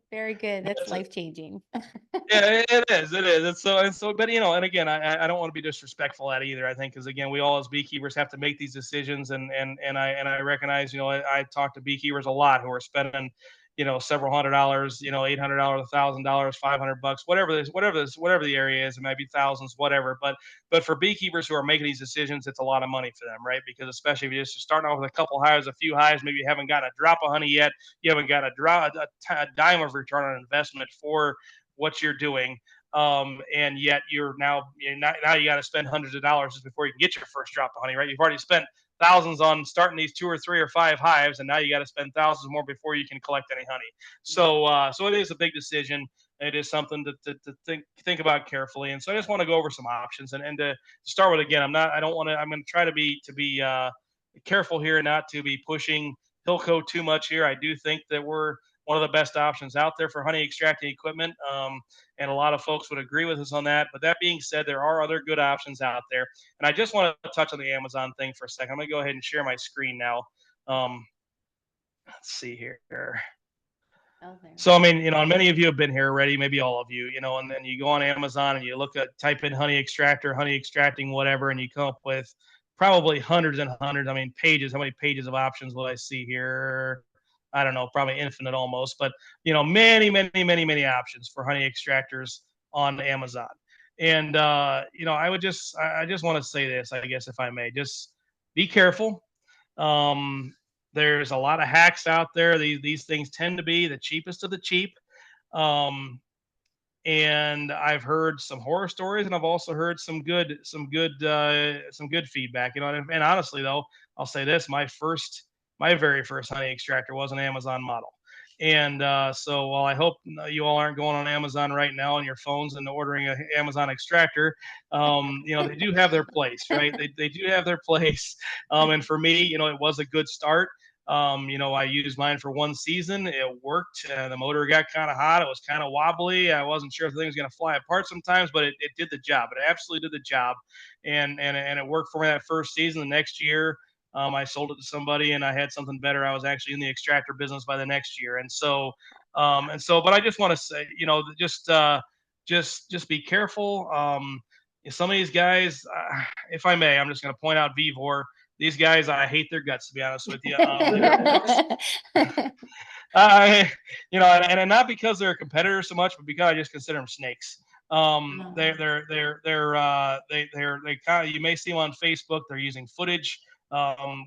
Very good. That's life changing. Yeah, it is. But and again, I don't want to be disrespectful at it either. I think because again, we all as beekeepers have to make these decisions, and I recognize, I talk to beekeepers a lot who are spending, several $100, $800, $1,000, $500, whatever the area is, it might be thousands, whatever. But for beekeepers who are making these decisions, it's a lot of money for them, right? Because especially if you're just starting off with a couple hives, a few hives, maybe you haven't got a drop of honey yet, you haven't got a dime of return on investment for what you're doing. And yet now you got to spend hundreds of dollars just before you can get your first drop of honey, right? You've already spent thousands on starting these 2 or 3 or 5 hives, and now you got to spend thousands more before you can collect any honey. So it is a big decision. It is something to think about carefully. And so I just want to go over some options and to start with, again, I'm going to try to be careful here, not to be pushing HillCo too much here. I do think that we're one of the best options out there for honey extracting equipment. And a lot of folks would agree with us on that. But that being said, there are other good options out there. And I just want to touch on the Amazon thing for a second. I'm going to go ahead and share my screen now. Let's see here. So, I mean, and many of you have been here already, maybe all of you, and then you go on Amazon and you type in honey extractor, honey extracting, whatever, and you come up with probably hundreds and hundreds. I mean, pages. How many pages of options will I see here? I don't know, probably infinite almost, but many, many, many, many options for honey extractors on Amazon. And I just want to say this, I guess, if I may, just be careful. There's a lot of hacks out there. These things tend to be the cheapest of the cheap. And I've heard some horror stories, and I've also heard some good feedback. And honestly, though, I'll say this: my very first honey extractor was an Amazon model. And so while I hope you all aren't going on Amazon right now on your phones and ordering an Amazon extractor, they do have their place, right? They do have their place. And for me, it was a good start. I used mine for one season. It worked. The motor got kind of hot. It was kind of wobbly. I wasn't sure if the thing was going to fly apart sometimes, but it did the job. It absolutely did the job. And it worked for me that first season. The next year, I sold it to somebody and I had something better. I was actually in the extractor business by the next year. But I just want to say, just be careful. Some of these guys, if I may, I'm just going to point out Vevor. These guys, I hate their guts, to be honest with you. And not because they're a competitor so much, but because I just consider them snakes. They kind of, you may see them on Facebook. They're using footage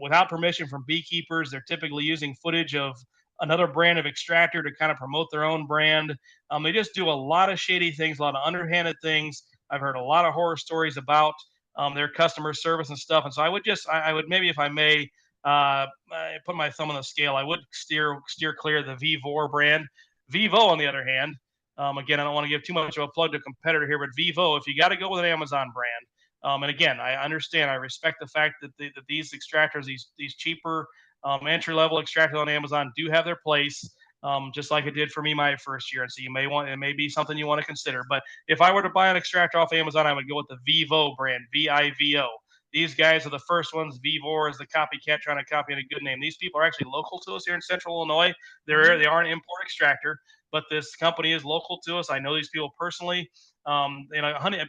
without permission from beekeepers. They're typically using footage of another brand of extractor to kind of promote their own brand. They just do a lot of shady things, a lot of underhanded things. I've heard a lot of horror stories about their customer service and stuff. And so I would maybe, if I may, I put my thumb on the scale, I would steer clear of the Vivor brand. Vivo, on the other hand, again, I don't want to give too much of a plug to a competitor here, but Vivo, if you got to go with an Amazon brand, and again, I understand, I respect the fact that, that these extractors, these cheaper entry level extractors on Amazon do have their place, just like it did for me my first year. And so it may be something you want to consider. But if I were to buy an extractor off Amazon, I would go with the Vivo brand, Vivo. These guys are the first ones. Vivor is the copycat trying to copy a good name. These people are actually local to us here in Central Illinois. They are an import extractor, but this company is local to us. I know these people personally.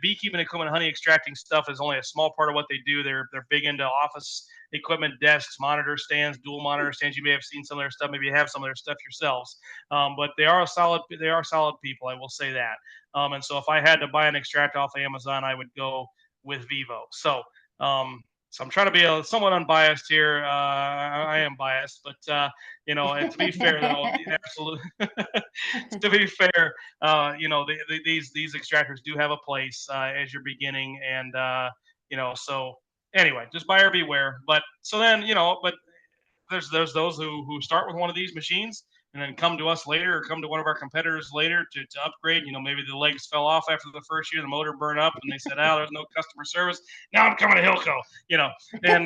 Beekeeping equipment, honey extracting stuff is only a small part of what they do. They're big into office equipment, desks, monitor stands, dual monitor stands. You may have seen some of their stuff. Maybe you have some of their stuff yourselves. But they are solid people. I will say that. And so if I had to buy an extractor off of Amazon, I would go with Vivo. So I'm trying to be somewhat unbiased here. I am biased, but and to be fair, though, absolutely. To be fair, these extractors do have a place as you're beginning, and so anyway, just buyer beware. But so then, but there's those who start with one of these machines and then come to us later or come to one of our competitors later to upgrade. Maybe the legs fell off after the first year, the motor burned up, and they said, "Oh, there's no customer service. Now I'm coming to HillCo." And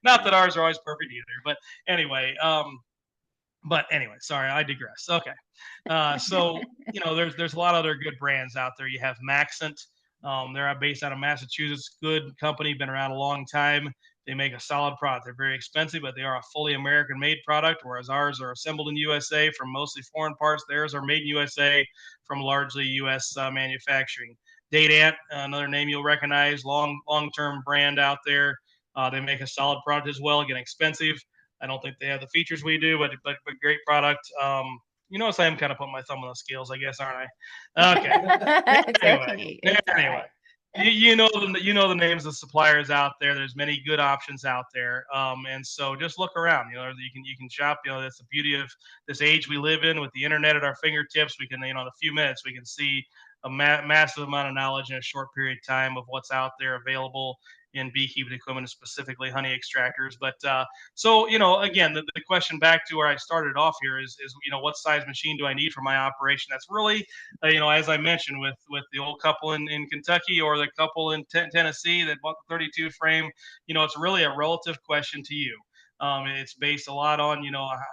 not that ours are always perfect either, but anyway. Sorry, I digress. Okay, so there's a lot of other good brands out there. You have Maxent. They're based out of Massachusetts. Good company, been around a long time. They make a solid product. They're very expensive, but they are a fully American-made product, whereas ours are assembled in USA from mostly foreign parts. Theirs are made in USA from largely U.S. Manufacturing. Datant, another name you'll recognize, long-term brand out there. They make a solid product as well. Again, expensive. I don't think they have the features we do, but great product. Notice I am kind of putting my thumb on the scales, I guess, aren't I? Okay. It's anyway, okay. It's all anyway. right. You know the names of suppliers out there. There's many good options out there, and so just look around. You can shop. That's the beauty of this age we live in with the internet at our fingertips. We can, in a few minutes, we can see a massive amount of knowledge in a short period of time of what's out there available in beekeeping equipment, specifically honey extractors. But so again, the question back to where I started off here is what size machine do I need for my operation? That's really as I mentioned with the old couple in Kentucky or the couple in Tennessee that bought the 32 frame. It's really a relative question to you. It's based a lot on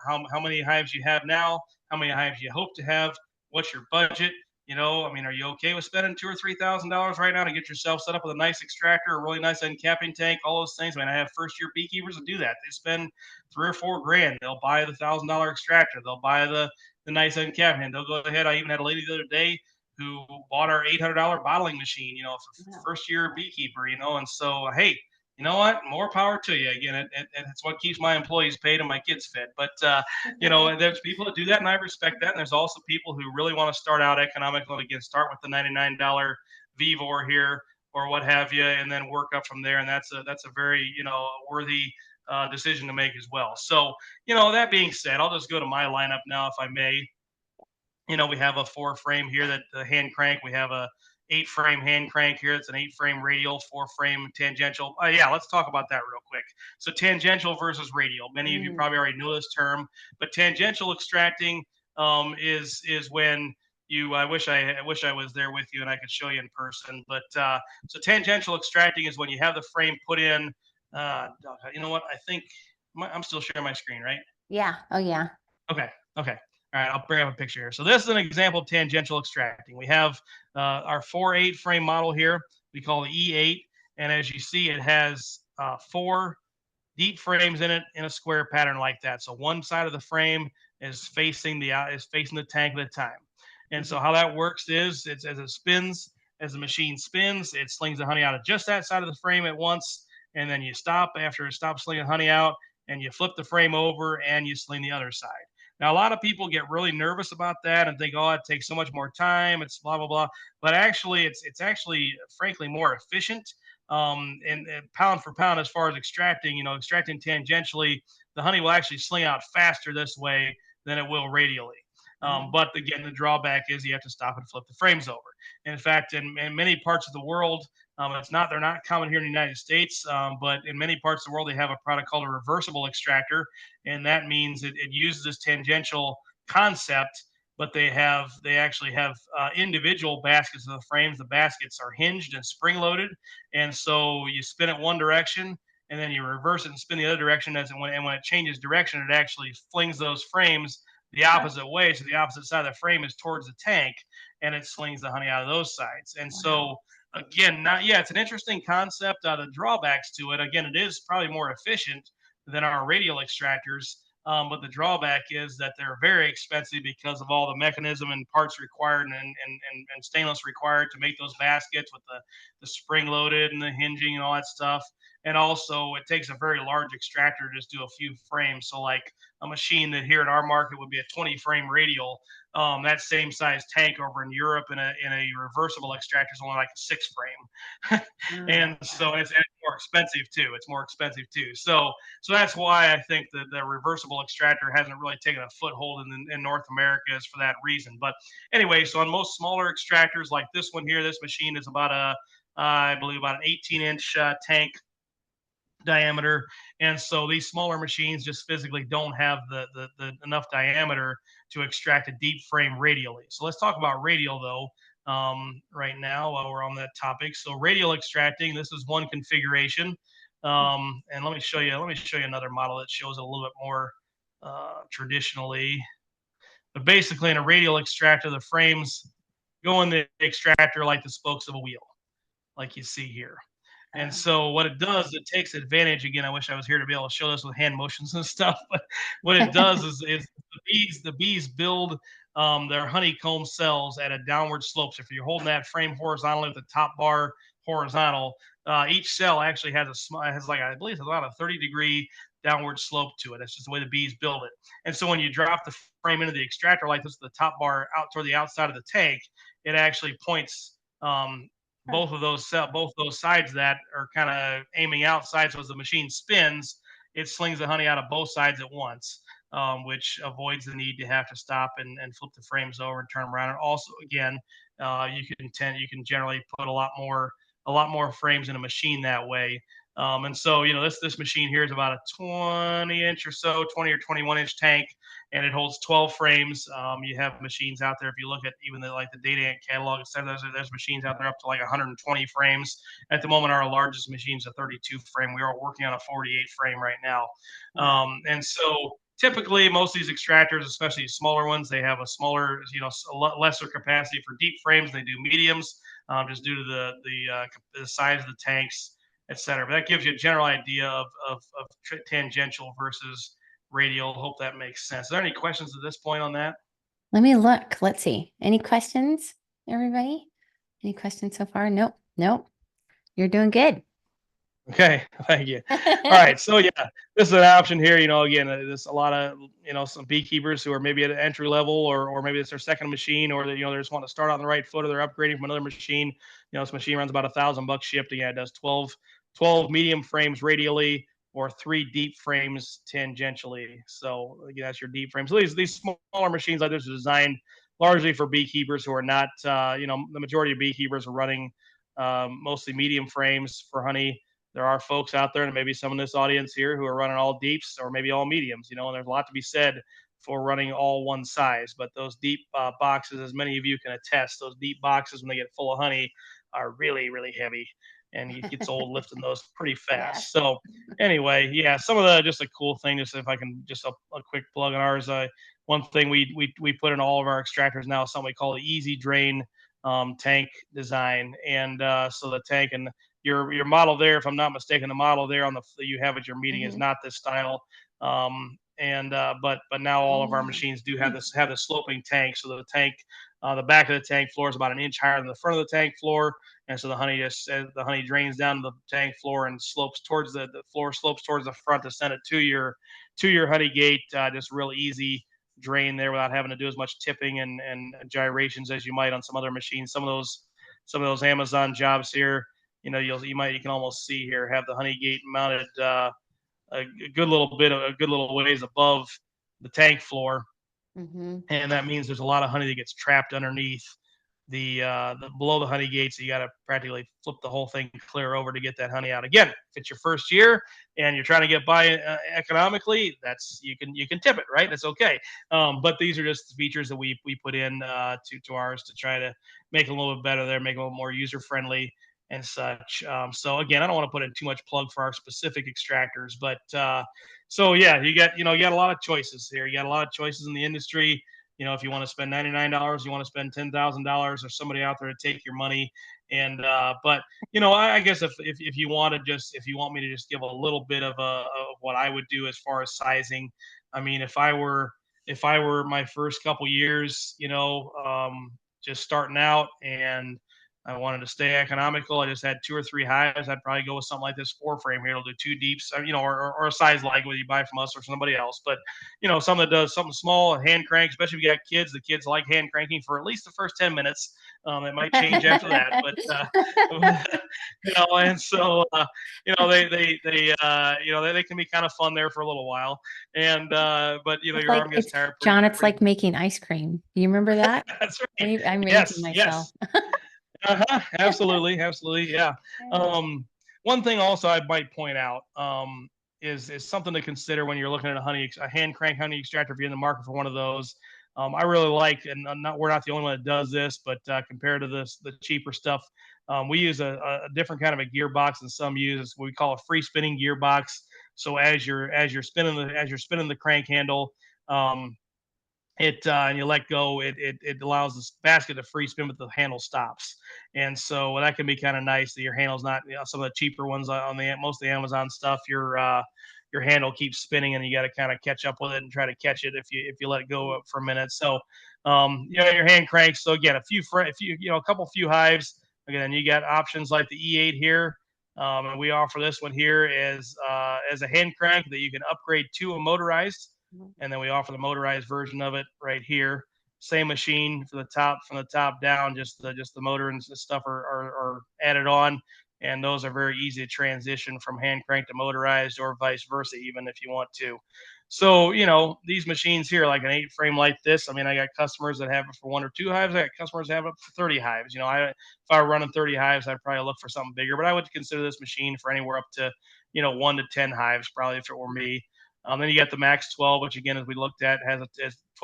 how many hives you have now, how many hives you hope to have, what's your budget. Are you okay with spending $2,000 or $3,000 right now to get yourself set up with a nice extractor, a really nice uncapping tank, all those things? I have first-year beekeepers that do that. They spend $3,000 or $4,000. They'll buy the $1,000 extractor. They'll buy the nice uncapping. They'll go ahead. I even had a lady the other day who bought our $800 bottling machine. For first-year beekeeper. And so hey. You know what? More power to you. Again, it's what keeps my employees paid and my kids fed. But there's people that do that, and I respect that. And there's also people who really want to start out economical. Again, start with the $99 Vivor here or what have you, and then work up from there. And that's a very worthy decision to make as well. So that being said, I'll just go to my lineup now, if I may. We have a 4-frame here that the hand crank. We have a 8-frame hand crank here. It's an 8-frame radial, 4-frame tangential. Let's talk about that real quick. So tangential versus radial. Many of you probably already know this term, but tangential extracting is when you. I wish I was there with you and I could show you in person. But so tangential extracting is when you have the frame put in. You know what? I think I'm still sharing my screen, right? Yeah. Oh, yeah. Okay. All right, I'll bring up a picture here. So this is an example of tangential extracting. We have our 4/8 frame model here. We call the E8, and as you see, it has 4 deep frames in it in a square pattern like that. So one side of the frame is facing the tank at a time. And so how that works is as the machine spins, it slings the honey out of just that side of the frame at once, and then you stop after it stops slinging honey out, and you flip the frame over and you sling the other side. Now, a lot of people get really nervous about that and think, oh, it takes so much more time. It's blah blah blah. But actually, it's actually frankly more efficient. And pound for pound, as far as extracting, extracting tangentially, the honey will actually sling out faster this way than it will radially. But again, the drawback is you have to stop and flip the frames over. In fact, in many parts of the world, they're not common here in the United States, but in many parts of the world, they have a product called a reversible extractor, and that means it uses this tangential concept, but they actually have individual baskets of the frames. The baskets are hinged and spring loaded, and so you spin it one direction, and then you reverse it and spin the other direction. And when it changes direction, it actually flings those frames the opposite way. So the opposite side of the frame is towards the tank, and it slings the honey out of those sides. And so again, it's an interesting concept. The drawbacks to it, again, it is probably more efficient than our radial extractors. But the drawback is that they're very expensive because of all the mechanism and parts required and stainless required to make those baskets with the spring loaded and the hinging and all that stuff. And also, it takes a very large extractor to just do a few frames. So, like a machine that here in our market would be a 20 frame radial, that same size tank over in Europe in a reversible extractor is only like a 6 frame. And so it's more expensive too. It's more expensive too. So that's why I think that the reversible extractor hasn't really taken a foothold in North America, is for that reason. But anyway, so on most smaller extractors like this one here, this machine is I believe about an 18-inch tank diameter. And so these smaller machines just physically don't have the enough diameter to extract a deep frame radially. So let's talk about radial though, right now while we're on that topic. So radial extracting, this is one configuration. And let me show you another model that shows it a little bit more traditionally. But basically in a radial extractor, the frames go in the extractor like the spokes of a wheel, like you see here. And so what it does, it takes advantage. Again, I wish I was here to be able to show this with hand motions and stuff. But what it does is the bees build their honeycomb cells at a downward slope. So if you're holding that frame horizontally with the top bar horizontal, each cell actually has like, I believe it's about a 30-degree downward slope to it. That's just the way the bees build it. And so when you drop the frame into the extractor like this, the top bar out toward the outside of the tank, it actually points both those sides that are kind of aiming outside. So as the machine spins, it slings the honey out of both sides at once, which avoids the need to have to stop and flip the frames over and turn them around. And also, again, you can generally put a lot more frames in a machine that way. And so, this machine here is about a 20-inch or so, 20 or 21-inch tank, and it holds 12 frames. You have machines out there. If you look at even the data ant catalog, there's machines out there up to like 120 frames. At the moment, our largest machine is a 32 frame. We are working on a 48 frame right now. And so typically most of these extractors, especially smaller ones, they have a smaller, lesser capacity for deep frames. They do mediums, just due to the size of the tanks, et cetera. But that gives you a general idea of tangential versus radial. Hope that makes sense. Are there any questions at this point on that? Let me look. Let's see. Any questions, everybody? Any questions so far? Nope. You're doing good. Okay, thank you. All right, so yeah, this is an option here. Again, there's a lot of some beekeepers who are maybe at an entry level, or maybe it's their second machine, or they just want to start on the right foot, or they're upgrading from another machine. This machine runs about $1,000 shipped. Yeah, it does 12 medium frames radially, or 3 deep frames tangentially. So again, that's your deep frame. So these smaller machines like this are designed largely for beekeepers who are not, the majority of beekeepers are running mostly medium frames for honey. There are folks out there, and maybe some in this audience here, who are running all deeps or maybe all mediums, and there's a lot to be said for running all one size. But those deep boxes, as many of you can attest, those deep boxes, when they get full of honey, are really, really heavy, and it gets old lifting those pretty fast. Yeah. So anyway, yeah, just a cool thing, just if I can, just a quick plug on ours. One thing we put in all of our extractors now is something we call the easy drain tank design. And so the tank, and your model there, if I'm not mistaken, the model there that you have at your meeting is not this style. But now all of our machines do have the sloping tank. So the tank, the back of the tank floor is about an inch higher than the front of the tank floor, and so the honey drains down to the tank floor and slopes towards the floor slopes towards the front to send it to your honey gate, just real easy drain there without having to do as much tipping and gyrations as you might on some other machines. Some of those Amazon jobs here, you can almost see here, have the honey gate mounted a good little ways above the tank floor, Mm-hmm. and that means there's a lot of honey that gets trapped underneath the below the honey gate. So you got to practically flip the whole thing clear over to get that honey out. Again, if it's your first year and you're trying to get by economically, you can tip it, right? That's okay. But these are just features that we put in to ours to try to make it a little bit better there, make it a little more user friendly and such. So again, I don't want to put in too much plug for our specific extractors, but so yeah, you got a lot of choices here. You got a lot of choices in the industry. If you want to spend $99, you want to spend $10,000, there's somebody out there to take your money. And but I guess if you want me to just give a little bit of what I would do as far as sizing. I mean, if I were my first couple years, just starting out and I wanted to stay economical, I just had 2 or 3 hives, I'd probably go with something like this 4-frame here. It'll do 2 deeps, or a size like what you buy from us or somebody else. But something that does something small, a hand crank, especially if you got kids. The kids like hand cranking for at least the first 10 minutes. It might change after that, but and so they can be kind of fun there for a little while. And but your arm gets tired. John, it's like making ice cream. You remember that? That's right. I'm Yes, aging myself. Absolutely, yeah. One thing also I might point out is something to consider when you're looking at a hand crank honey extractor. If you're in the market for one of those, I really like, and we're not the only one that does this, but compared to the cheaper stuff, we use a different kind of a gearbox than some use. What we call a free spinning gearbox. So as you're spinning the crank handle, and you let go, it allows this basket to free spin, but the handle stops. And so that can be kind of nice that your handle's not, some of the cheaper ones on most of the Amazon stuff, your handle keeps spinning and you got to kind of catch up with it and try to catch it if you let it go for a minute. So your hand cranks. So again, a few hives. Again, you got options like the E8 here. And we offer this one here as a hand crank that you can upgrade to a motorized. And then we offer the motorized version of it right here. Same machine from the top down. Just the motor and stuff are added on, and those are very easy to transition from hand crank to motorized, or vice versa, even if you want to. So these machines here, like an 8-frame like this. I mean, I got customers that have it for 1 or 2 hives. I got customers that have it for 30 hives. If I were running 30 hives, I'd probably look for something bigger. But I would consider this machine for anywhere up to 1 to 10 hives, probably, if it were me. Then you got the Max 12, which again, as we looked at, has a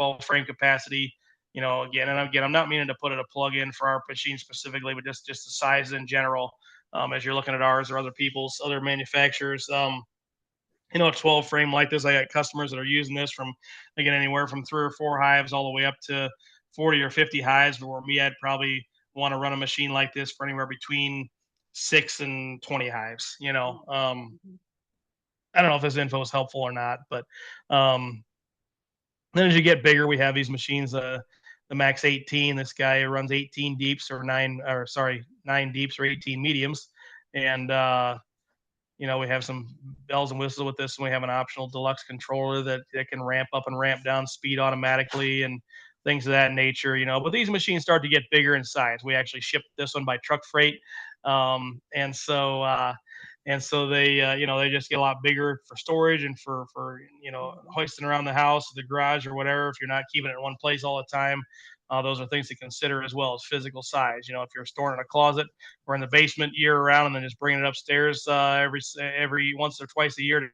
12-frame capacity. Again, I'm not meaning to put a plug in for our machine specifically, but just the size in general. As you're looking at ours or other manufacturers, a 12-frame like this, I got customers that are using this from, again, anywhere from 3 or 4 hives all the way up to 40 or 50 hives. Where me, I'd probably want to run a machine like this for anywhere between 6 and 20 hives. I don't know if this info is helpful or not, but then as you get bigger, we have these machines, the Max 18. This guy runs 18 deeps or 9 deeps or 18 mediums. And, we have some bells and whistles with this, and we have an optional deluxe controller that can ramp up and ramp down speed automatically and things of that nature, But these machines start to get bigger in size. We actually shipped this one by truck freight. And so they, they just get a lot bigger for storage and for hoisting around the house, the garage, or whatever. If you're not keeping it in one place all the time, those are things to consider, as well as physical size. If you're storing in a closet or in the basement year round, and then just bringing it upstairs every once or twice a year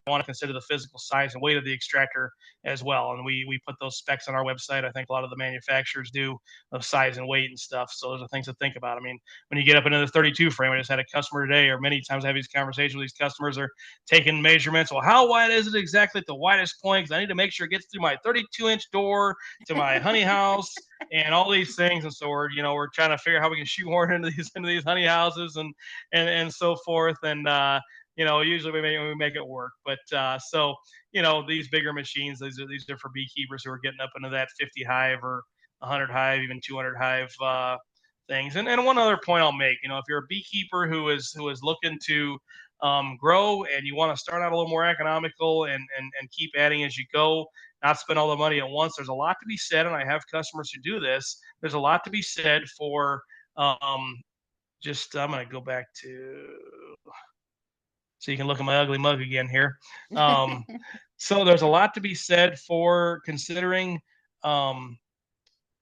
you want to consider the physical size and weight of the extractor as well. And we put those specs on our website. I think a lot of the manufacturers do, of size and weight and stuff. So those are things to think about. I mean, when you get up into the 32 frame, I just had a customer today, or many times I have these conversations with these customers, are taking measurements. Well, how wide is it exactly at the widest point? Because I need to make sure it gets through my 32-inch door to my honey house and all these things. And so we're trying to figure out how we can shoehorn into these honey houses and so forth. And usually we make it work. But these bigger machines, these are for beekeepers who are getting up into that 50 hive or 100 hive, even 200 hive things. And one other point I'll make, if you're a beekeeper who is looking to grow and you want to start out a little more economical and keep adding as you go, not spend all the money at once, there's a lot to be said, and I have customers who do this. There's a lot to be said for I'm going to go back to so you can look at my ugly mug again here. So there's a lot to be said for considering um,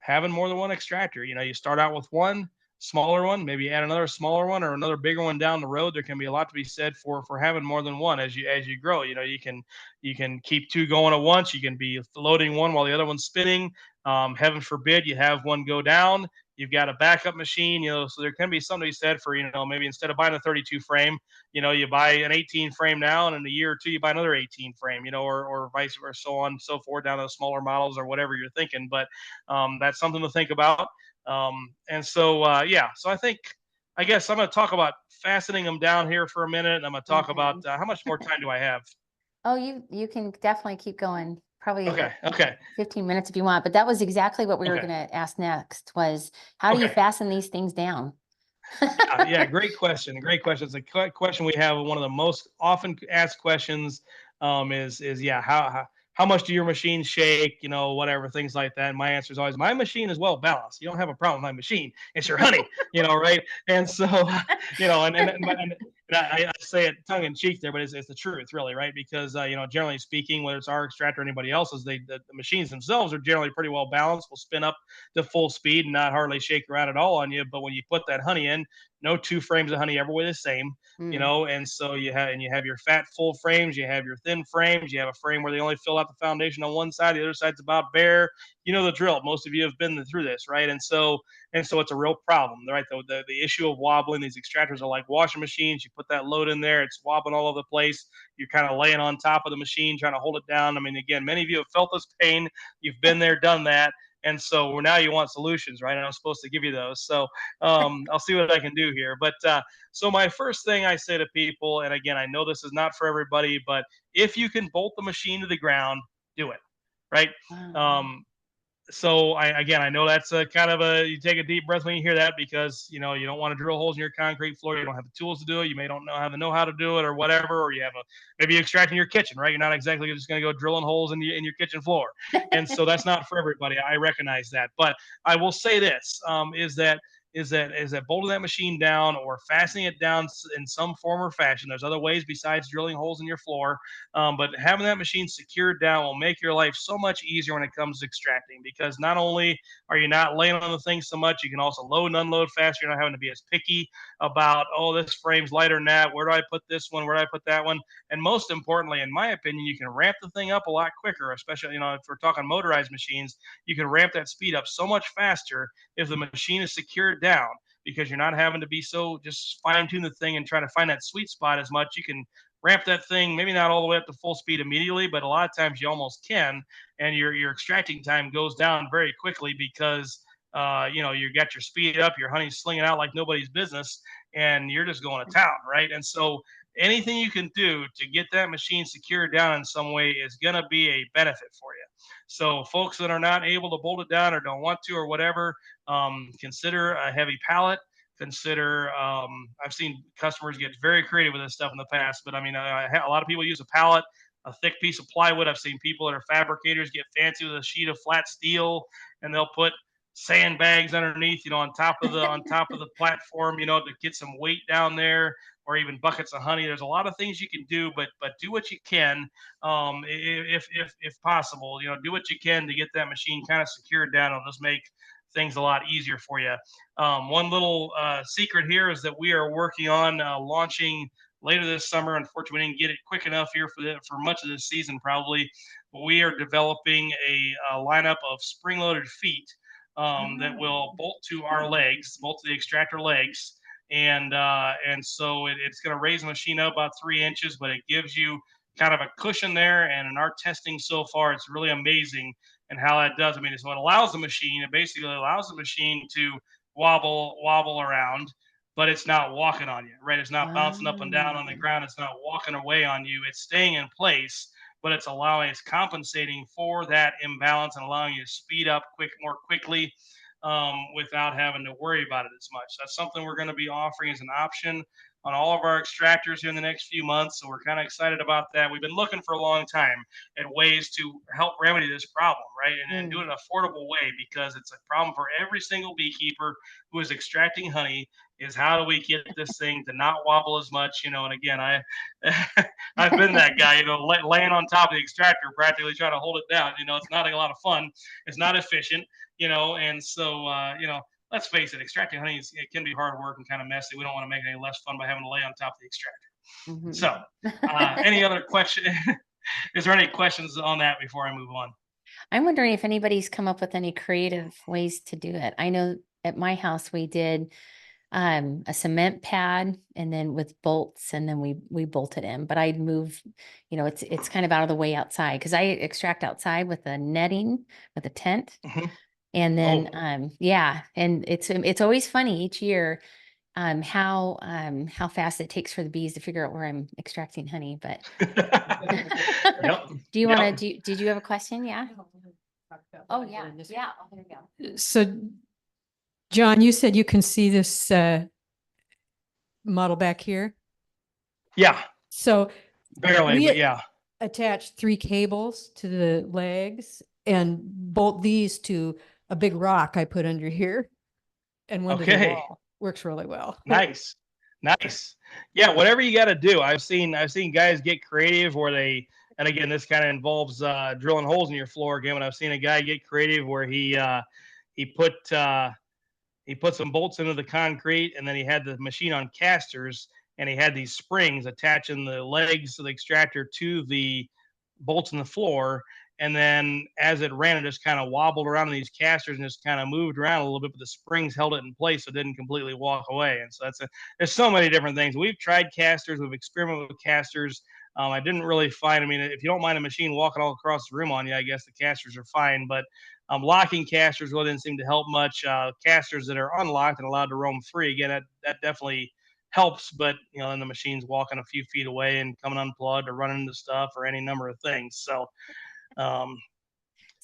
having more than one extractor. You know, you start out with one smaller one, maybe add another smaller one or another bigger one down the road. There can be a lot to be said for having more than one as you grow. You know, you can keep two going at once. You can be loading one while the other one's spinning. Heaven forbid you have one go down. You've got a backup machine, you know, so there can be something to be said for, you know, maybe instead of buying a 32 frame, you know, you buy an 18 frame now, and in a year or two, you buy another 18 frame, you know, or vice versa, so on and so forth, down to the smaller models or whatever you're thinking. But that's something to think about. Yeah, so I guess I'm going to talk about fastening them down here for a minute, and I'm going to talk Okay. about how much more time do I have? Oh, you can definitely keep going. Probably Okay, okay, 15 minutes if you want, but that was exactly what we were okay, going to ask next was how do you okay. fasten these things down? Yeah, great question. Great question. It's a question we have. One of the most often asked questions is yeah, how much do your machines shake? You know, whatever things like that. And my answer is always, my machine is well balanced. You don't have a problem with my machine. It's your honey. You know, right? And so, you know, and I say it tongue in cheek there, but it's the truth, really, right? Because you know, generally speaking, whether it's our extractor or anybody else's, the machines themselves are generally pretty well balanced. Will spin up to full speed and not hardly shake around at all on you. But when you put that honey in, no two frames of honey ever weigh the same, you Mm. know. And so you have your fat full frames, you have your thin frames, you have a frame where they only fill out the foundation on one side, the other side's about bare. You know the drill. Most of you have been through this, right? And so it's a real problem, right? The issue of wobbling, these extractors are like washing machines. You put that load in there, it's wobbling all over the place. You're kind of laying on top of the machine trying to hold it down. I mean, again, many of you have felt this pain. You've been there, done that. And so now you want solutions, right? And I'm supposed to give you those. So I'll see what I can do here. But so my first thing I say to people, and again, I know this is not for everybody, but if you can bolt the machine to the ground, do it, right? Wow. So I know that's a kind of you take a deep breath when you hear that, because you know you don't want to drill holes in your concrete floor. You don't have the tools to do it. You may don't know how to do it or whatever, or you have maybe you're extracting your kitchen, right? You're not exactly just going to go drilling holes in your kitchen floor, and so that's not for everybody. I recognize that, but I will say this: is that bolting that machine down or fastening it down in some form or fashion. There's other ways besides drilling holes in your floor, but having that machine secured down will make your life so much easier when it comes to extracting, because not only are you not laying on the thing so much, you can also load and unload faster. You're not having to be as picky about, oh, this frame's lighter than that. Where do I put this one? Where do I put that one? And most importantly, in my opinion, you can ramp the thing up a lot quicker, especially, you know, if we're talking motorized machines, you can ramp that speed up so much faster if the machine is secured down, because you're not having to be so just fine tune the thing and try to find that sweet spot as much. You can ramp that thing maybe not all the way up to full speed immediately, but a lot of times you almost can, and your extracting time goes down very quickly because you know, you got your speed up, your honey's slinging out like nobody's business, and you're just going to town, right? And so anything you can do to get that machine secured down in some way is going to be a benefit for you. So folks that are not able to bolt it down or don't want to or whatever, consider a heavy pallet. Consider I've seen customers get very creative with this stuff in the past, but I mean, a lot of people use a pallet, a thick piece of plywood. I've seen people that are fabricators get fancy with a sheet of flat steel, and they'll put sandbags underneath, you know, on top of the platform, you know, to get some weight down there, or even buckets of honey. There's a lot of things you can do, but do what you can, if possible. You know, do what you can to get that machine kind of secured down. It'll just make things a lot easier for you. One little secret here is that we are working on launching later this summer. Unfortunately, we didn't get it quick enough here for much of this season, probably. But we are developing a lineup of spring-loaded feet that will bolt to our legs, bolt to the extractor legs, and so it's going to raise the machine up about 3 inches, but it gives you kind of a cushion there. And in our testing so far, it's really amazing and how that does. I mean, it's what allows the machine. It basically allows the machine to wobble around, but it's not walking on you, right? It's not bouncing up and down on the Wow. ground. It's not walking away on you. It's staying in place, but it's compensating for that imbalance and allowing you to speed up more quickly, without having to worry about it as much. That's something we're going to be offering as an option. on all of our extractors here in the next few months. So we're kind of excited about that. We've been looking for a long time at ways to help remedy this problem, right? And do it in an affordable way, because it's a problem for every single beekeeper who is extracting honey. Is how do we get this thing to not wobble as much, And again, I've been that guy, laying on top of the extractor, practically trying to hold it down. It's not a lot of fun. It's not efficient, and so let's face it, extracting honey it can be hard work and kind of messy. We don't want to make it any less fun by having to lay on top of the extractor. Mhm. So, any other question? Is there any questions on that before I move on? I'm wondering if anybody's come up with any creative ways to do it. I know at my house we did a cement pad and then with bolts, and then we bolted in. But I'd move, it's kind of out of the way outside, because I extract outside with a netting with a tent. Mhm. And then Oh. yeah, and it's always funny each year how fast it takes for the bees to figure out where I'm extracting honey. But Yep. do you Yep. want to did you have a question? Yeah. I don't wanna talk about Oh that yeah. in this- Yeah. Oh, there you go. So, John, you said you can see this model back here. Yeah. So Barely, we but yeah. attach 3 cables to the legs and bolt these to a big rock I put under here and one to the Okay. wall. Works really well. Nice. Nice. Yeah, whatever you got to do. I've seen guys get creative where they, and again, this kind of involves drilling holes in your floor again. But I've seen a guy get creative where he put some bolts into the concrete, and then he had the machine on casters, and he had these springs attaching the legs of the extractor to the bolts in the floor. And then as it ran, it just kind of wobbled around in these casters and just kind of moved around a little bit, but the springs held it in place so it didn't completely walk away. And so there's so many different things. We've tried casters, we've experimented with casters. I didn't really find, if you don't mind a machine walking all across the room on you, I guess the casters are fine. But locking casters really didn't seem to help much. Casters that are unlocked and allowed to roam free, again, that definitely helps. But then the machine's walking a few feet away and coming unplugged or running into stuff or any number of things. So um,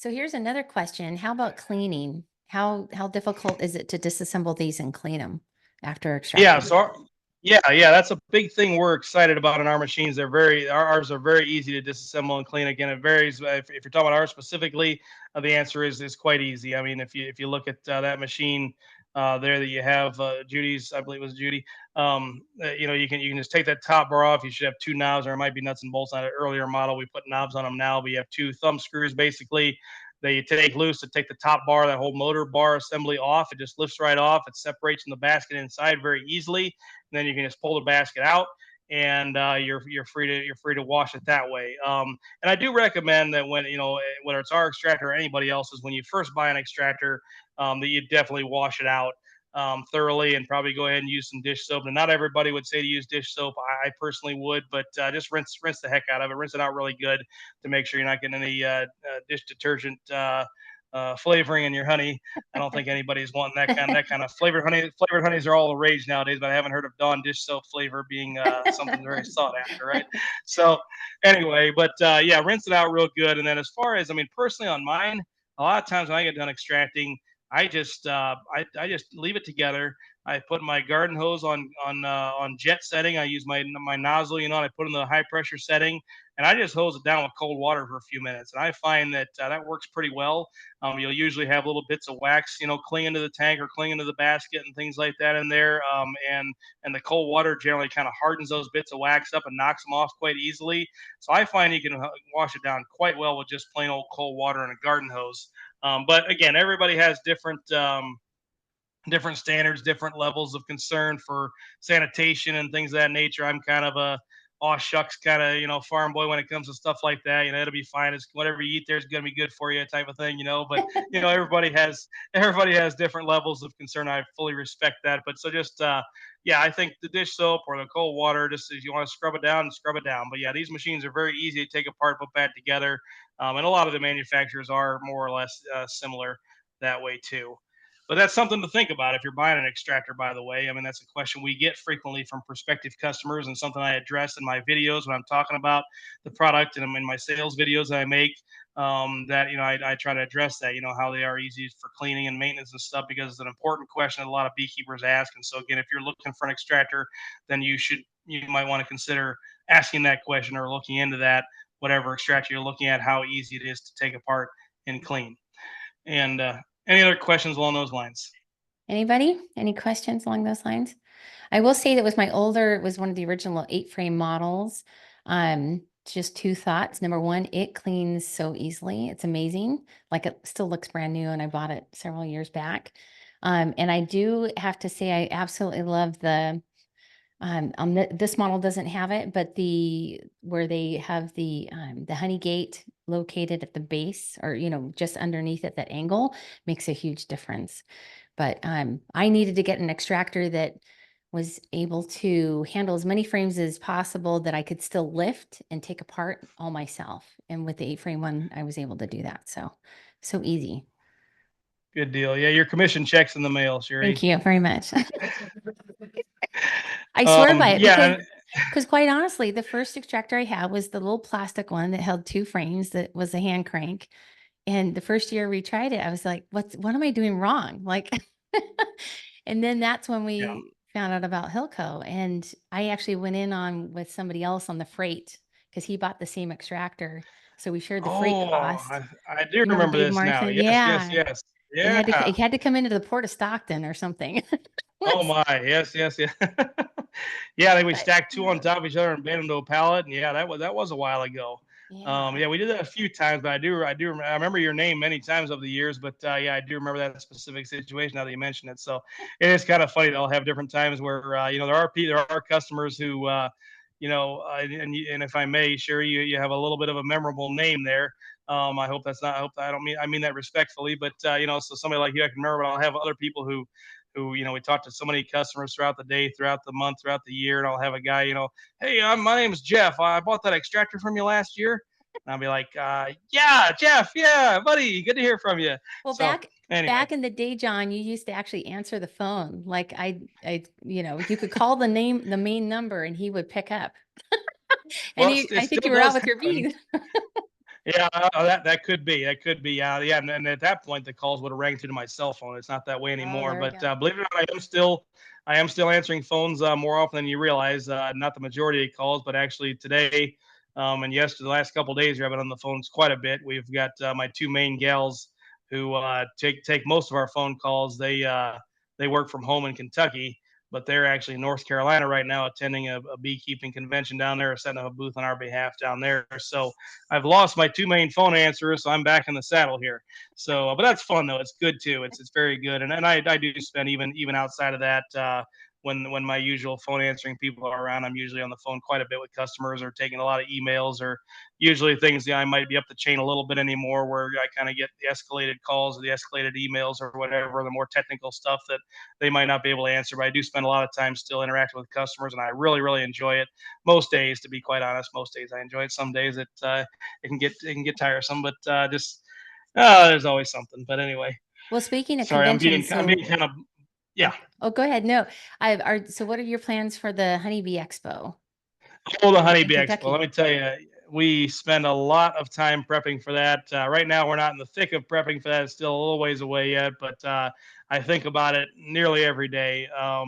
So here's another question. How about cleaning? How difficult is it to disassemble these and clean them after yeah, extracting? yeah, that's a big thing we're excited about in our machines. Ours are very easy to disassemble and clean. Again, it varies. If you're talking about ours specifically, the answer is quite easy. If you look at that machine there that you have, Judy's, I believe it was Judy. You can just take that top bar off. You should have 2 knobs, or it might be nuts and bolts on an earlier model. We put knobs on them now, but you have 2 thumb screws basically that you take loose to take the top bar, that whole motor bar assembly off. It just lifts right off. It separates in the basket inside very easily. And then you can just pull the basket out, and you're free to wash it that way. And I do recommend that whether it's our extractor or anybody else's, when you first buy an extractor, that you definitely wash it out thoroughly, and probably go ahead and use some dish soap. And not everybody would say to use dish soap. I personally would, but just rinse the heck out of it. Rinse it out really good to make sure you're not getting any dish detergent flavoring in your honey. I don't think anybody's wanting that kind of flavored honey. Flavored honeys are all the rage nowadays, but I haven't heard of Dawn dish soap flavor being something very sought after, right? So anyway, but yeah, rinse it out real good. And then as far as personally on mine, a lot of times when I get done extracting, I just leave it together. I put my garden hose on jet setting. I use my nozzle, and I put in the high pressure setting, and I just hose it down with cold water for a few minutes. And I find that that works pretty well. You'll usually have little bits of wax, clinging to the tank or clinging to the basket and things like that in there. And the cold water generally kind of hardens those bits of wax up and knocks them off quite easily. So I find you can wash it down quite well with just plain old cold water and a garden hose. But again, everybody has different standards, different levels of concern for sanitation and things of that nature. I'm kind of a aw shucks kind of farm boy when it comes to stuff like that. It'll be fine. It's whatever you eat there is gonna be good for you, type of thing. But everybody has different levels of concern. I fully respect that. But so just yeah, I think the dish soap or the cold water, just if you want to scrub it down, scrub it down. But yeah, these machines are very easy to take apart, put back together, and a lot of the manufacturers are more or less similar that way too. But that's something to think about if you're buying an extractor, by the way. I mean, that's a question we get frequently from prospective customers, and something I address in my videos when I'm talking about the product, and in my sales videos that I make. That, I try to address that, how they are easy for cleaning and maintenance and stuff, because it's an important question that a lot of beekeepers ask. And so again, if you're looking for an extractor, then you might want to consider asking that question or looking into that, whatever extractor you're looking at, how easy it is to take apart and clean. And any other questions along those lines? Anybody? Any questions along those lines? I will say that was it was one of the original 8-frame models. Just 2 thoughts. Number 1, it cleans so easily. It's amazing. Like, it still looks brand new, and I bought it several years back. And I do have to say, I absolutely love this model doesn't have it, but where they have the honey gate located at the base, or, just underneath at that angle, makes a huge difference. But I needed to get an extractor that was able to handle as many frames as possible that I could still lift and take apart all myself. And with the 8-frame one, I was able to do that. So easy. Good deal. Yeah, your commission check's in the mail, Sherry. Thank you very much. I swear by it, yeah, because quite honestly, the first extractor I had was the little plastic one that held 2 frames that was a hand crank. And the first year we tried it, I was like, what am I doing wrong? Like, and then that's when we found out about HillCo. And I actually went in on with somebody else on the freight, because he bought the same extractor. So we shared the freight cost. I do remember Dave this now. Martin? Yes. It Yeah. had to come into the port of Stockton or something. Oh my. Yes. Yeah. Yeah, I think we stacked 2 on top of each other and made them to a pallet. And yeah, that was a while ago. Yeah, we did that a few times, but I remember your name many times over the years. But yeah, I do remember that specific situation now that you mentioned it. So it is kind of funny. They'll have different times where there are customers who and if I may, Sherry, you have a little bit of a memorable name there. I hope that's not. I mean that respectfully, but so somebody like you, I can remember. But I'll have other people who we talk to so many customers throughout the day, throughout the month, throughout the year, and I'll have a guy, hey, my name is Jeff. I bought that extractor from you last year. And I'll be like, yeah, Jeff, yeah, buddy, good to hear from you. Well, so anyway. back in the day, John, you used to actually answer the phone. Like, you could call the main number, and he would pick up. And I think you were out with your bees. Yeah, that could be. Yeah. And at that point, the calls would have rang through to my cell phone. It's not that way anymore. But believe it or not, I am still answering phones more often than you realize. Not the majority of calls, but actually today, and the last couple of days, I've been on the phones quite a bit. We've got my 2 main gals who take most of our phone calls. They work from home in Kentucky, but they're actually in North Carolina right now attending a beekeeping convention down there, setting up a booth on our behalf down there. So I've lost my 2 main phone answerers, so I'm back in the saddle here. So, but that's fun though. It's good too. It's very good. And I do spend even outside of that, when my usual phone answering people are around, I'm usually on the phone quite a bit with customers, or taking a lot of emails, or usually things I might be up the chain a little bit anymore, where I kind of get the escalated calls or the escalated emails or whatever, the more technical stuff that they might not be able to answer. But I do spend a lot of time still interacting with customers, and I really, really enjoy it. Most days, to be quite honest, most days I enjoy it. Some days it can get tiresome, but there's always something. But anyway. Well, speaking of sorry, conventions, I'm being kind of. Yeah. Oh, go ahead. No, so what are your plans for the Honeybee Expo? Oh, the Honeybee Expo. Let me tell you, we spend a lot of time prepping for that. Right now, we're not in the thick of prepping for that. It's still a little ways away yet, but I think about it nearly every day. So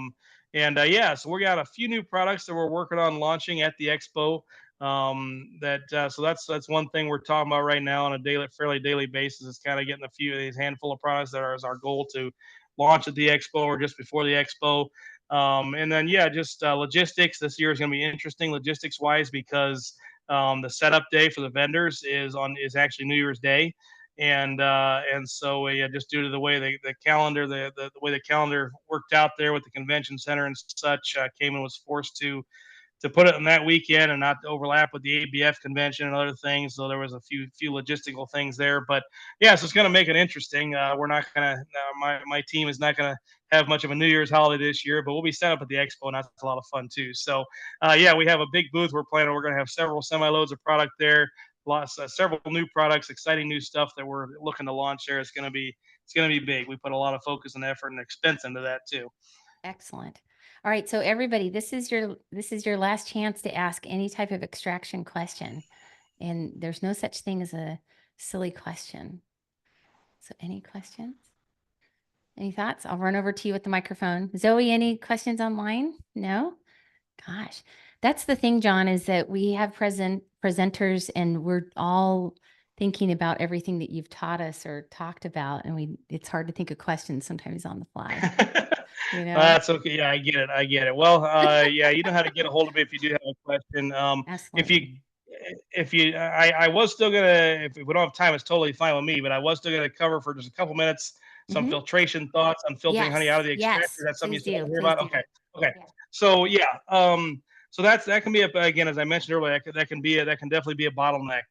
we got a few new products that we're working on launching at the expo. So that's one thing we're talking about right now on a fairly daily basis. Is kind of getting a few of these handful of products that is our goal to launch at the expo or just before the expo. And then, just logistics. This year is going to be interesting logistics wise, because the setup day for the vendors is actually New Year's Day. And so just due to the way the calendar, the way the calendar worked out there with the convention center and such, Cayman was forced to put it in that weekend and not to overlap with the ABF convention and other things. So there was a few logistical things there, but so it's going to make it interesting. We're not going to, my team is not going to have much of a New Year's holiday this year, but we'll be set up at the expo, and that's a lot of fun too. So we have a big booth we're planning. We're going to have several semi-loads of product there, several new products, exciting new stuff that we're looking to launch there. It's going it's going to be big. We put a lot of focus and effort and expense into that too. Excellent. All right, so everybody, this is your last chance to ask any type of extraction question. And there's no such thing as a silly question. So any questions? Any thoughts? I'll run over to you with the microphone. Zoe, any questions online? No? Gosh, that's the thing, John, is that we have presenters and we're all thinking about everything that you've taught us or talked about. And it's hard to think of questions sometimes on the fly. You know? That's okay. Yeah, I get it. I get it. Well, yeah, you know how to get a hold of me if you do have a question. Absolutely. I was still gonna, if we don't have time, it's totally fine with me, but I was still gonna cover for just a couple minutes some filtration thoughts on filtering honey out of the extractor. Yes, That's something you please still do. want to hear Please about? do. Okay. Okay. Yeah. So yeah, so that can be again, as I mentioned earlier, that can definitely be a bottleneck.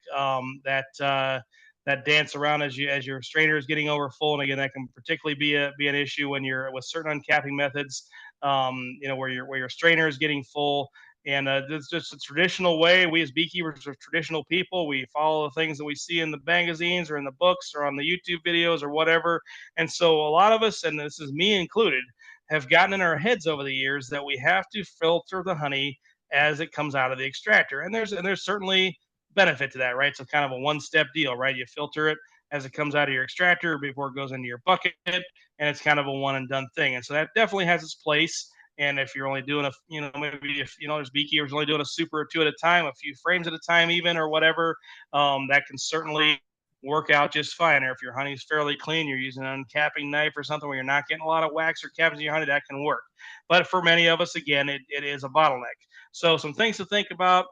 That dance around as your strainer is getting over full, and again, that can particularly be an issue when you're with certain uncapping methods. Where your strainer is getting full. And it's just a traditional way. We as beekeepers are traditional people. We follow the things that we see in the magazines or in the books or on the YouTube videos or whatever. And so a lot of us, and this is me included, have gotten in our heads over the years that we have to filter the honey as it comes out of the extractor. And there's certainly benefit to that, right? So kind of a one-step deal, right? You filter it as it comes out of your extractor before it goes into your bucket, and it's kind of a one and done thing. And so that definitely has its place. And if you're only doing maybe if there's beekeepers only doing a super or two at a time, a few frames at a time, even or whatever, that can certainly work out just fine. Or if your honey's fairly clean, you're using an uncapping knife or something where you're not getting a lot of wax or caps in your honey, that can work. But for many of us, again, it is a bottleneck. So some things to think about.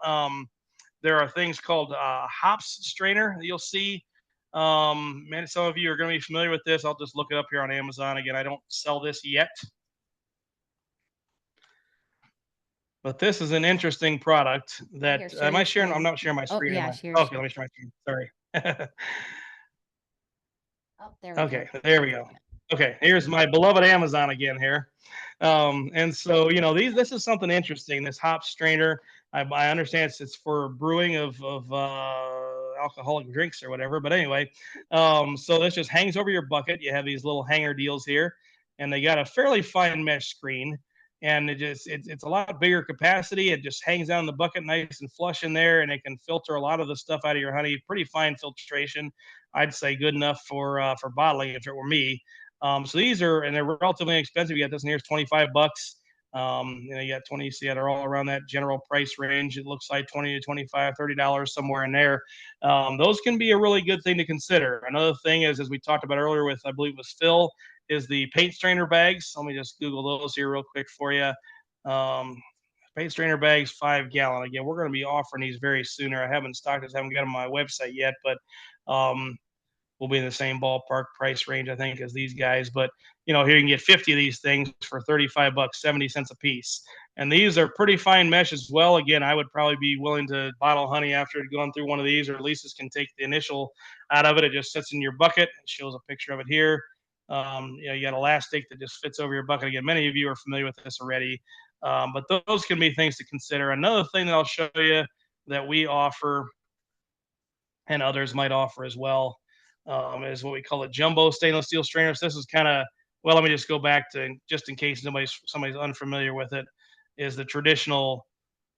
There are things called hops strainer that you'll see. Some of you are going to be familiar with this. I'll just look it up here on Amazon. Again, I don't sell this yet. But this is an interesting product that Here, share am I your sharing? I'm screen. not sharing my Oh, screen. yeah, Am I? share your Okay, screen. let me share my screen. Sorry. Oh, there we Okay, go. there we go. Okay, here's my beloved Amazon again here. And so this is something interesting. This hop strainer, I understand it's for brewing of alcoholic drinks or whatever. But anyway, so this just hangs over your bucket. You have these little hanger deals here, and they got a fairly fine mesh screen. And it's a lot bigger capacity. It just hangs down in the bucket nice and flush in there, and it can filter a lot of the stuff out of your honey. Pretty fine filtration. I'd say good enough for bottling if it were me. So these are, and they're relatively inexpensive. You got this in here, it's $25. You got 20, so yeah, they're all around that general price range. It looks like 20 to 25, $30 somewhere in there. Those can be a really good thing to consider. Another thing is, as we talked about earlier with, I believe it was Phil, is the paint strainer bags. Let me just Google those here real quick for you. Paint strainer bags, 5-gallon. Again, we're going to be offering these very soon. I haven't stocked this, haven't got them on my website yet, but we'll be in the same ballpark price range, I think, as these guys. But here you can get 50 of these things for $35, 70 cents a piece. And these are pretty fine mesh as well. Again, I would probably be willing to bottle honey after going through one of these, or at least this can take the initial out of it. It just sits in your bucket. It shows a picture of it here. You got elastic that just fits over your bucket. Again, many of you are familiar with this already. But those can be things to consider. Another thing that I'll show you that we offer and others might offer as well is what we call a jumbo stainless steel strainer. So this is kind of, well, let me just go back to, just in case somebody's unfamiliar with it, is the traditional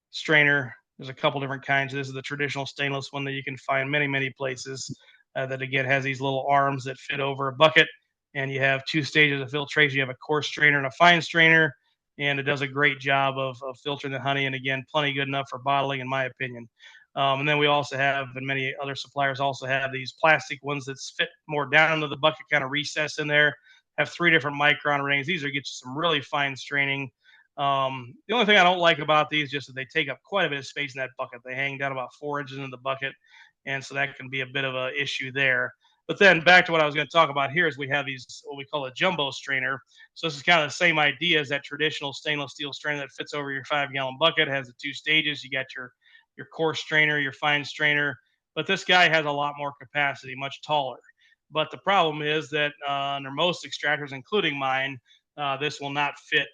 strainer. There's a couple different kinds. This is the traditional stainless one that you can find many places that again has these little arms that fit over a bucket, and you have two stages of filtration. You have a coarse strainer and a fine strainer, and it does a great job of filtering the honey, and again, plenty good enough for bottling, in my opinion. And then we also have, and many other suppliers also have, these plastic ones that fit more down into the bucket, kind of recess in there, have 3 different micron rings. These are get you some really fine straining. The only thing I don't like about these is just that they take up quite a bit of space in that bucket. They hang down about 4 inches in the bucket, and so that can be a bit of an issue there. But then back to what I was going to talk about here is we have these, what we call a jumbo strainer. So this is kind of the same idea as that traditional stainless steel strainer that fits over your 5-gallon bucket. It has the 2 stages. You got your coarse strainer, your fine strainer, but this guy has a lot more capacity, much taller. But the problem is that under most extractors, including mine, this will not fit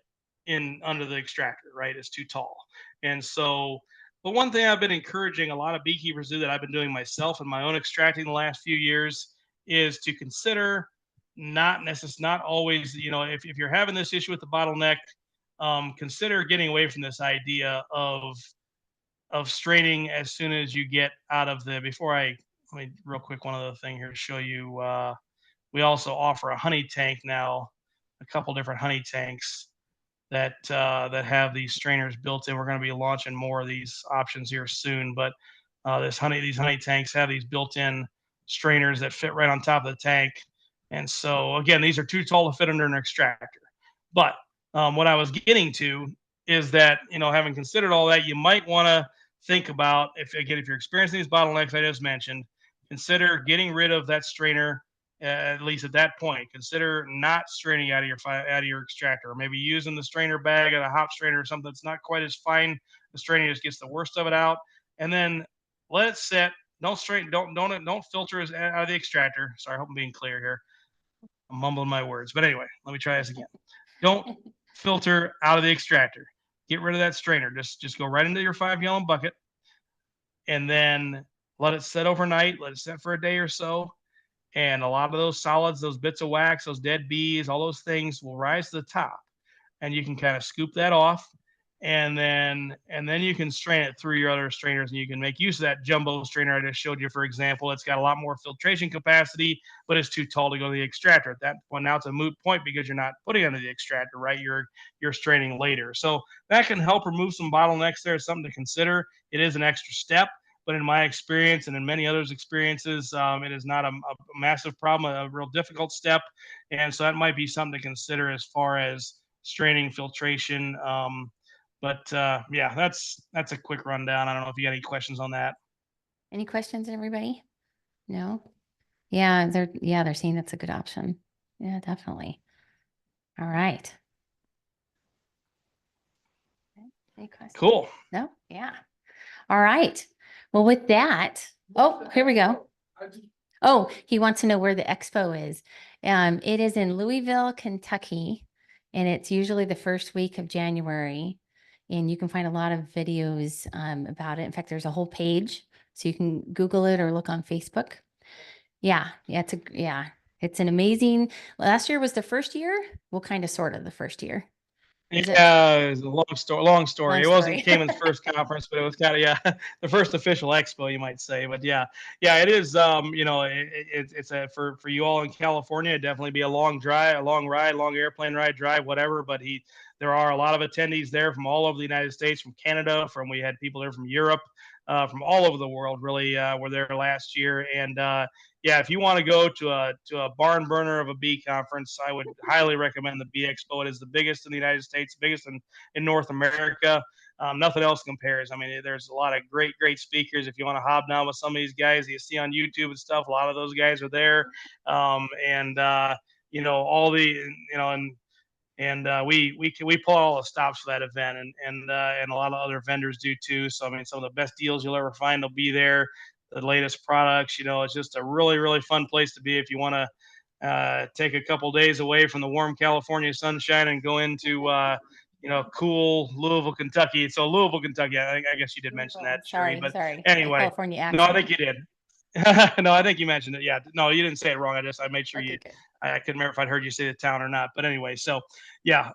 in under the extractor, right? It's too tall. And so, but one thing I've been encouraging a lot of beekeepers to do, that I've been doing myself in my own extracting the last few years, is to consider not always, if you're having this issue with the bottleneck, consider getting away from this idea of straining as soon as you get out of the, let me real quick, one other thing here to show you. We also offer a honey tank now, a couple different honey tanks that have these strainers built in. We're going to be launching more of these options here soon, but these honey tanks have these built-in strainers that fit right on top of the tank. And so again, these are too tall to fit under an extractor. But what I was getting to is that, having considered all that, you might want to think about, if you're experiencing these bottlenecks I just mentioned, consider getting rid of that strainer. At least at that point, consider not straining out of your extractor, or maybe using the strainer bag and a hop strainer or something that's not quite as fine. The strainer just gets the worst of it out, and then let it sit. Don't filter it out of the extractor. Sorry, I hope I'm being clear here. I'm mumbling my words, but anyway, let me try this again. Don't filter out of the extractor. Get rid of that strainer. Just go right into your 5-gallon bucket, and then let it sit overnight. Let it sit for a day or so. And a lot of those solids, those bits of wax, those dead bees, all those things will rise to the top, and you can kind of scoop that off, and then you can strain it through your other strainers, and you can make use of that jumbo strainer I just showed you. For example, it's got a lot more filtration capacity, but it's too tall to go to the extractor. At that point, now it's a moot point because you're not putting it under the extractor, right? You're straining later, so that can help remove some bottlenecks. There is something to consider. It is an extra step. But in my experience and in many others' experiences, it is not a massive problem, a real difficult step. And so that might be something to consider as far as straining filtration. Yeah, that's a quick rundown. I don't know if you got any questions on that. Any questions, everybody? No? Yeah, they're saying that's a good option. Yeah, definitely. All right. Any questions? Cool. No? Yeah. All right. Well, with that, oh, here we go. Oh, he wants to know where the expo is. It is in Louisville, Kentucky, and it's usually the first week of January. And you can find a lot of videos about it. In fact, there's a whole page, so you can Google it or look on Facebook. Yeah, it's an amazing. Last year was the first year. Well, kind of, sort of the first year. Yeah, it was a long story. It wasn't story. Cayman's first conference, but it was kind of, the first official expo, you might say. But yeah, it is. It's for you all in California, it'd definitely be a long drive, a long ride, long airplane ride, drive, whatever. But there are a lot of attendees there from all over the United States, from Canada, we had people there from Europe, from all over the world. Really, were there last year, and yeah, if you want to go to a barn burner of a bee conference, I would highly recommend the Bee Expo. It is the biggest in the United States, biggest in North America. Nothing else compares. I mean, there's a lot of great speakers. If you want to hobnob with some of these guys that you see on YouTube and stuff, a lot of those guys are there. All the, we pull all the stops for that event, and a lot of other vendors do too. So I mean, some of the best deals you'll ever find will be there. The latest products, it's just a really, really fun place to be if you want to take a couple days away from the warm California sunshine and go into cool Louisville, Kentucky. So Louisville, Kentucky, I guess you did mention that, Sherry. But sorry. anyway, California accent. no, I think you did. No, I think you mentioned it. Yeah, no, you didn't say it wrong. I made sure Okay, I couldn't remember if I'd heard you say the town or not. But anyway, so yeah,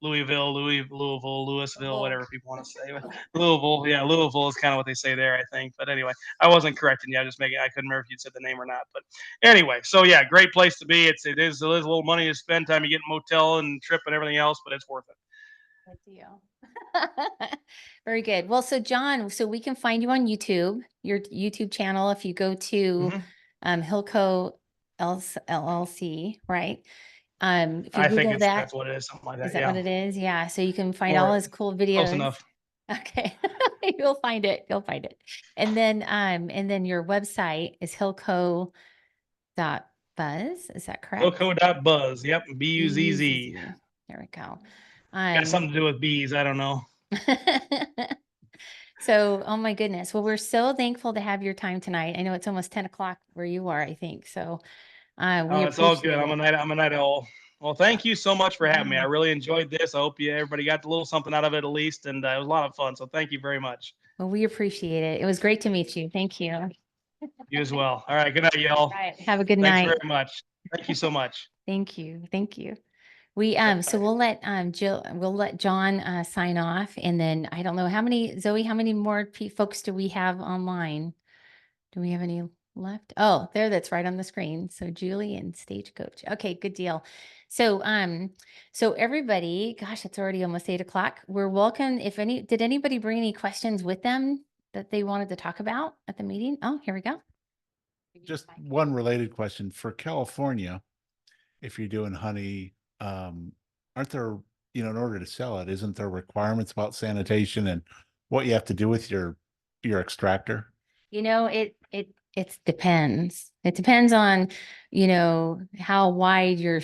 Louisville, Louisville, whatever people want to say. But Louisville, yeah, Louisville is kind of what they say there, I think. But anyway, I wasn't correcting you. I couldn't remember if you'd said the name or not. But anyway, so yeah, great place to be. It is a little money to spend, time you get motel and trip and everything else, but it's worth it. Good deal. Very good. Well, so John, we can find you on YouTube, your YouTube channel. If you go to HillCo LLC, right? If you I think Google that, that's what it is, something like that. is that what it is? Yeah. So you can find Or all his cool videos. close enough. Okay. You'll find it. And then your website is hillco.buzz. Is that correct? HillCo.buzz. Yep. BUZZ. There we go. Got something to do with bees. I don't know. So, oh my goodness. Well, we're so thankful to have your time tonight. I know it's almost 10 o'clock where you are, I think. So It's all good. I'm a night owl. Well, thank you so much for having me. I really enjoyed this. I hope everybody got a little something out of it at least. And it was a lot of fun. So thank you very much. Well, we appreciate it. It was great to meet you. Thank you. You as well. All right. Good night, y'all. All right. Have a good Thanks night. very much. Thank you so much. Thank you. Thank you. We so we'll let John sign off, and then I don't know how many, Zoe, how many more folks do we have online? Do we have any left? Oh, there, that's right on the screen. So Julie and Stagecoach. Okay, good deal. So so everybody, gosh, it's already almost 8:00. We're welcome. If any, did anybody bring any questions with them that they wanted to talk about at the meeting? Oh, here we go. Just one related question for California. If you're doing honey, aren't there, you know, in order to sell it, isn't there requirements about sanitation and what you have to do with your extractor? You know, it depends. It depends on, you know, how wide you're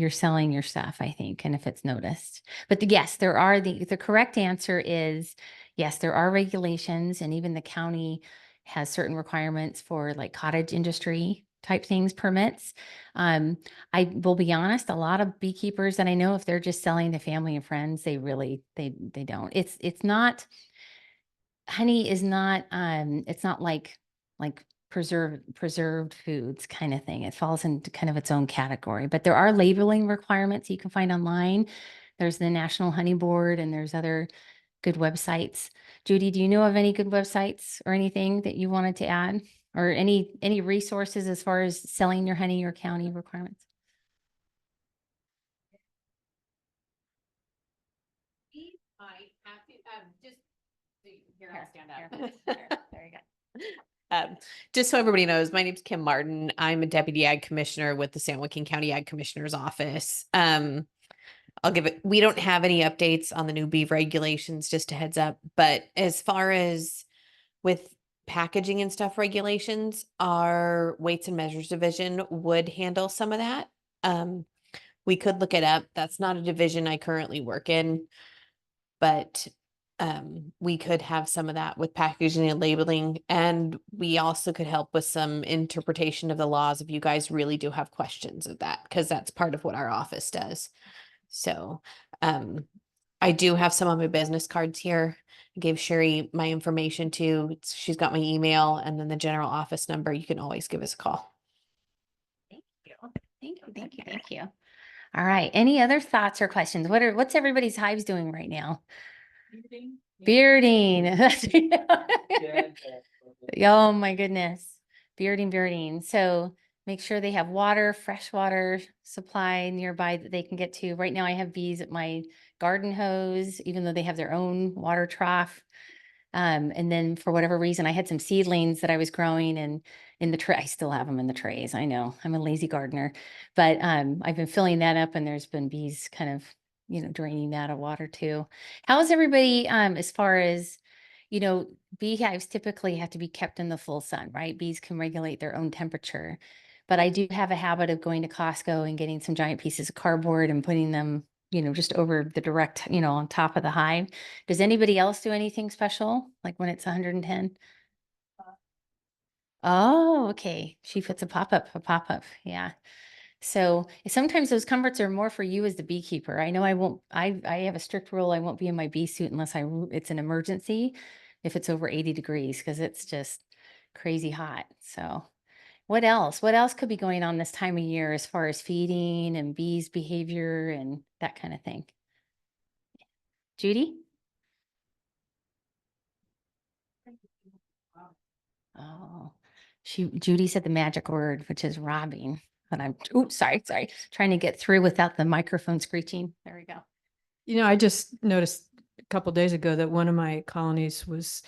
selling your stuff, I think, and if it's noticed. But yes, there are the correct answer is yes, there are regulations, and even the county has certain requirements for like cottage industry type things, permits. I will be honest, a lot of beekeepers that I know, if they're just selling to family and friends, they really they don't. It's not, honey is not it's not like preserved foods kind of thing. It falls into kind of its own category, but there are labeling requirements you can find online. There's the National Honey Board, and there's other good websites. Judy, do you know of any good websites or anything that you wanted to add, or any resources as far as selling your honey or county requirements? We might have to, just, here, I'll stand Here, up. there you go. Just so everybody knows, my name's Kim Martin. I'm a deputy ag commissioner with the San Joaquin County Ag Commissioner's Office. I'll give it, we don't have any updates on the new beef regulations, just a heads up. But as far as with packaging and stuff regulations, our weights and measures division would handle some of that. We could look it up. That's not a division I currently work in, but we could have some of that with packaging and labeling, and we also could help with some interpretation of the laws if you guys really do have questions of that, because that's part of what our office does. So I do have some of my business cards here. I gave Sherry my information too. She's got my email and then the general office number. You can always give us a call. Thank you. Thank you. Thank you. Thank you. All right. Any other thoughts or questions? What's everybody's hives doing right now? Bearding. Oh my goodness. Bearding. So make sure they have water, fresh water supply nearby that they can get to. Right now I have bees at my garden hose, even though they have their own water trough. And then for whatever reason, I had some seedlings that I was growing, and in the tray, I still have them in the trays. I know I'm a lazy gardener, but I've been filling that up, and there's been bees kind of, you know, draining that of water too. How's everybody as far as, you know, beehives typically have to be kept in the full sun, right? Bees can regulate their own temperature, but I do have a habit of going to Costco and getting some giant pieces of cardboard and putting them, you know, just over the direct, you know, on top of the hive. Does anybody else do anything special? Like when it's 110? Oh, okay. She puts a pop-up. Yeah. So sometimes those comforts are more for you as the beekeeper. I know I have a strict rule. I won't be in my bee suit unless it's an emergency, if it's over 80 degrees, because it's just crazy hot. So what else? What else could be going on this time of year as far as feeding and bees behavior and that kind of thing? Judy? Oh, Judy said the magic word, which is robbing. But oops, sorry. Trying to get through without the microphone screeching. There we go. You know, I just noticed a couple days ago that one of my colonies was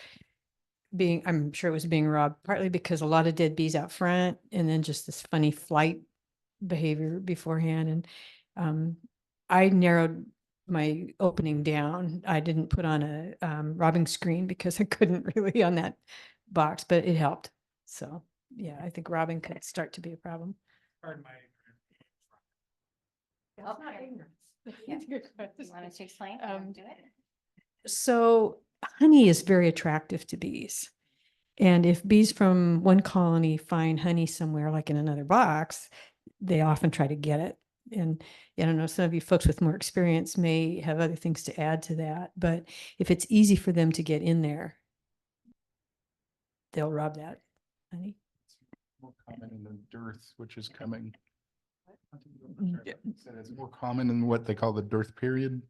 I'm sure it was being robbed, partly because a lot of dead bees out front, and then just this funny flight behavior beforehand. And I narrowed my opening down. I didn't put on a robbing screen because I couldn't really on that box, but it helped. So yeah, I think robbing could start to be a problem. Pardon my That's not ignorance. Yeah. You want to explain? Do it. So honey is very attractive to bees. And if bees from one colony find honey somewhere, like in another box, they often try to get it. And I don't know, some of you folks with more experience may have other things to add to that. But if it's easy for them to get in there, they'll rob that. honey. More common in the dearth, which is coming. Mm. Said it's more common in what they call the dearth period,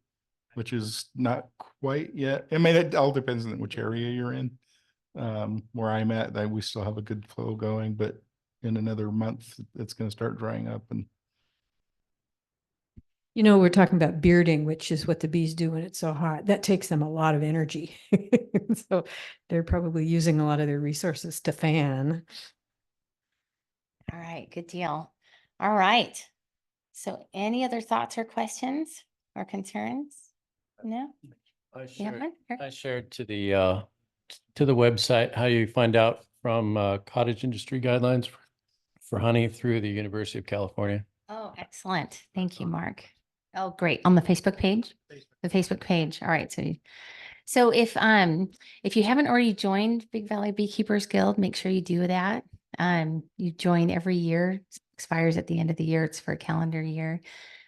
which is not quite yet. I mean, it all depends on which area you're in. Where I'm at, we still have a good flow going, but in another month, it's going to start drying up. And You know, we're talking about bearding, which is what the bees do when it's so hot. That takes them a lot of energy. So they're probably using a lot of their resources to fan. All right, good deal. All right. So any other thoughts or questions or concerns? No? I You have shared, one? Sure. I shared to the website how you find out from cottage industry guidelines for honey through the University of California. Oh, excellent. Thank you, Mark. Oh, great. On the Facebook page? The Facebook page. All right. So if you haven't already joined Big Valley Beekeepers Guild, make sure you do that. You join every year, expires at the end of the year. It's for a calendar year.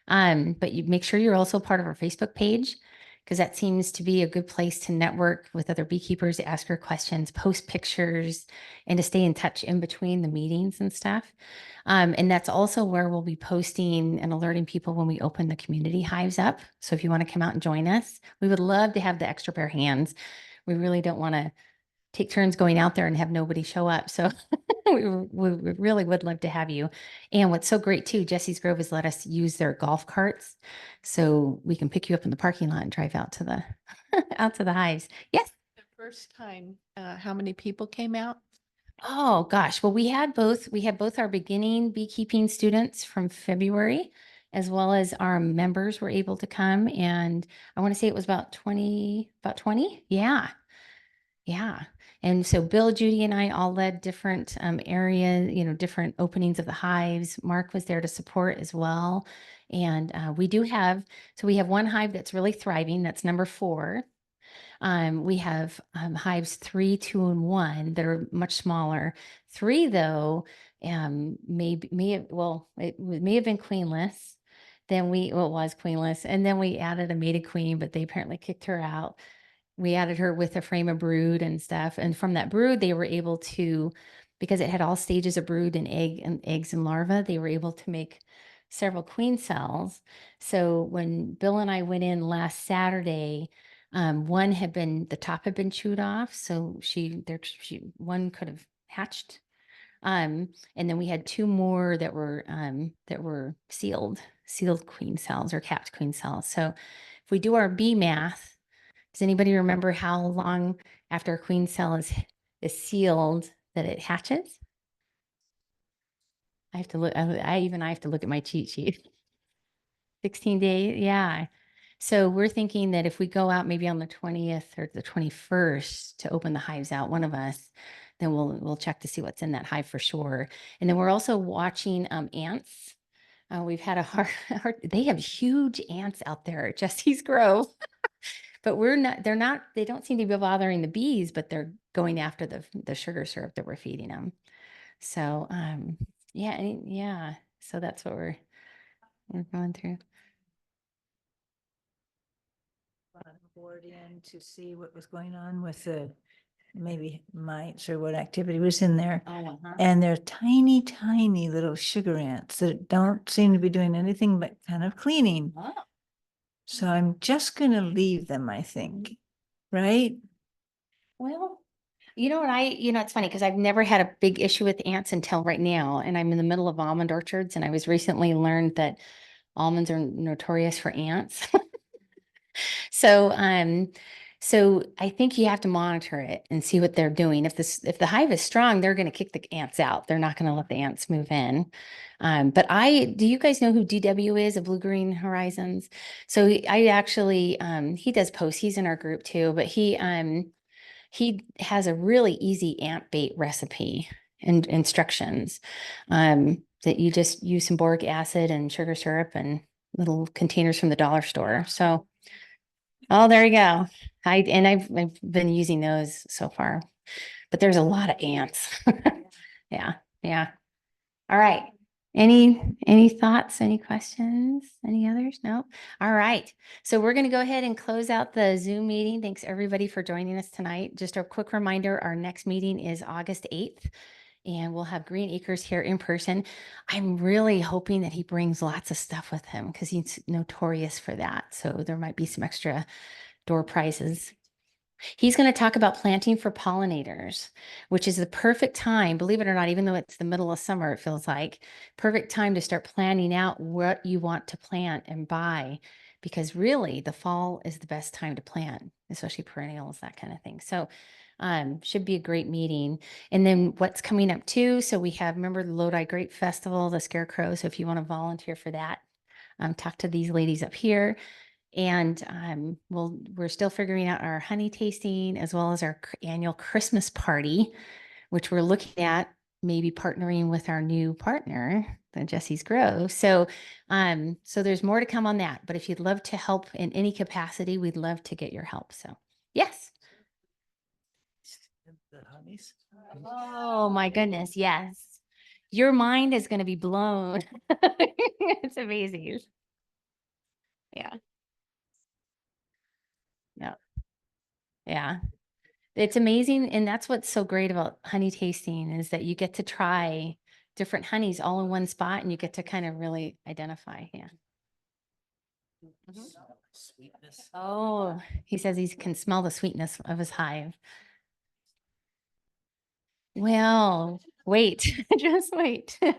But you make sure you're also part of our Facebook page, because that seems to be a good place to network with other beekeepers, ask your questions, post pictures, and to stay in touch in between the meetings and stuff. And that's also where we'll be posting and alerting people when we open the community hives up. So if you want to come out and join us, we would love to have the extra pair of hands. We really don't want to take turns going out there and have nobody show up. So we really would love to have you. And what's so great too, Jesse's Grove has let us use their golf carts. So we can pick you up in the parking lot and drive out to the out to the hives. Yes. The first time, how many people came out? Oh gosh. Well, we had both our beginning beekeeping students from February, as well as our members were able to come. And I want to say it was about 20. Yeah. Yeah. And so Bill, Judy, and I all led different areas, different openings of the hives. Mark was there to support as well. And we have one hive that's really thriving. That's number 4. We have hives 3, 2, and 1 that are much smaller. 3, though, it may have been queenless. Then it was queenless. And then we added a mated queen, but they apparently kicked her out. We added her with a frame of brood and stuff. And from that brood, they were able to, because it had all stages of brood and eggs and larvae, they were able to make several queen cells. So when Bill and I went in last Saturday, the top had been chewed off. So one could have hatched. And then we had 2 more that were sealed queen cells or capped queen cells. So if we do our bee math, does anybody remember how long after a queen cell is sealed that it hatches? I have to look. I have to look at my cheat sheet. 16 days. Yeah. So we're thinking that if we go out maybe on the 20th or the 21st to open the hives out, one of us, then we'll check to see what's in that hive for sure. And then we're also watching ants. We've had a hard, they have huge ants out there at Jesse's Grove. But they don't seem to be bothering the bees, but they're going after the sugar syrup that we're feeding them. So, yeah. So that's what we're going through. Board in to see what was going on with the maybe mites or what activity was in there. And they're tiny, tiny little sugar ants that don't seem to be doing anything but kind of cleaning. Oh. So I'm just going to leave them, I think. Right? Well, you know what it's funny because I've never had a big issue with ants until right now. And I'm in the middle of almond orchards. And I was recently learned that almonds are notorious for ants. So I think you have to monitor it and see what they're doing. If the hive is strong, they're going to kick the ants out. They're not going to let the ants move in. But do you guys know who DW is, of Blue Green Horizons? So I actually, he does posts. He's in our group too, but he has a really easy ant bait recipe and instructions, that you just use some boric acid and sugar syrup and little containers from the dollar store. So, oh, there you go. I've been using those so far, but there's a lot of ants. Yeah. All right. Any thoughts, any questions, any others? No? All right. So we're going to go ahead and close out the Zoom meeting. Thanks everybody for joining us tonight. Just a quick reminder, our next meeting is August 8th and we'll have Green Acres here in person. I'm really hoping that he brings lots of stuff with him because he's notorious for that. So there might be some extra door prizes. He's going to talk about planting for pollinators, which is the perfect time, believe it or not, even though it's the middle of summer, it feels like perfect time to start planning out what you want to plant and buy, because really the fall is the best time to plant, especially perennials, that kind of thing. So should be a great meeting. And then what's coming up too. So we have, remember the Lodi Grape Festival, the Scarecrow. So if you want to volunteer for that, talk to these ladies up here. And we're still figuring out our honey tasting as well as our annual Christmas party, which we're looking at maybe partnering with our new partner, the Jesse's Grow. So there's more to come on that. But if you'd love to help in any capacity, we'd love to get your help. So yes. The honeys. Oh my goodness, yes. Your mind is going to be blown. It's amazing. Yeah. Yeah. Yeah. It's amazing. And that's what's so great about honey tasting is that you get to try different honeys all in one spot and you get to kind of really identify. Yeah. Sweetness. Oh, he says he can smell the sweetness of his hive. Well, wait, just wait. But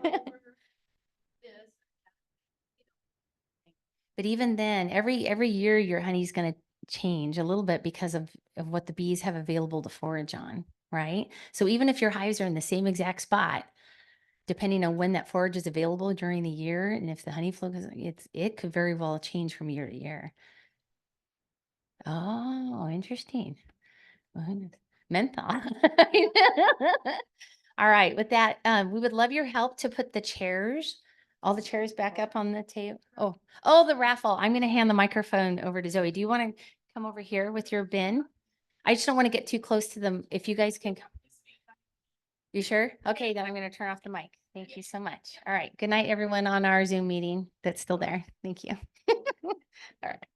even then, every year your honey's going to change a little bit because of what the bees have available to forage on, right? So even if your hives are in the same exact spot, depending on when that forage is available during the year, and if the honey flow goes, it could very well change from year to year. Oh, interesting. Menthol. All right, with that, we would love your help to put the chairs, all the chairs back up on the table. Oh, the raffle. I'm going to hand the microphone over to Zoe. Do you want to come over here with your bin? I just don't want to get too close to them. If you guys can come. You sure? Okay, then I'm going to turn off the mic. Thank you so much. All right. Good night, everyone on our Zoom meeting that's still there. Thank you. All right.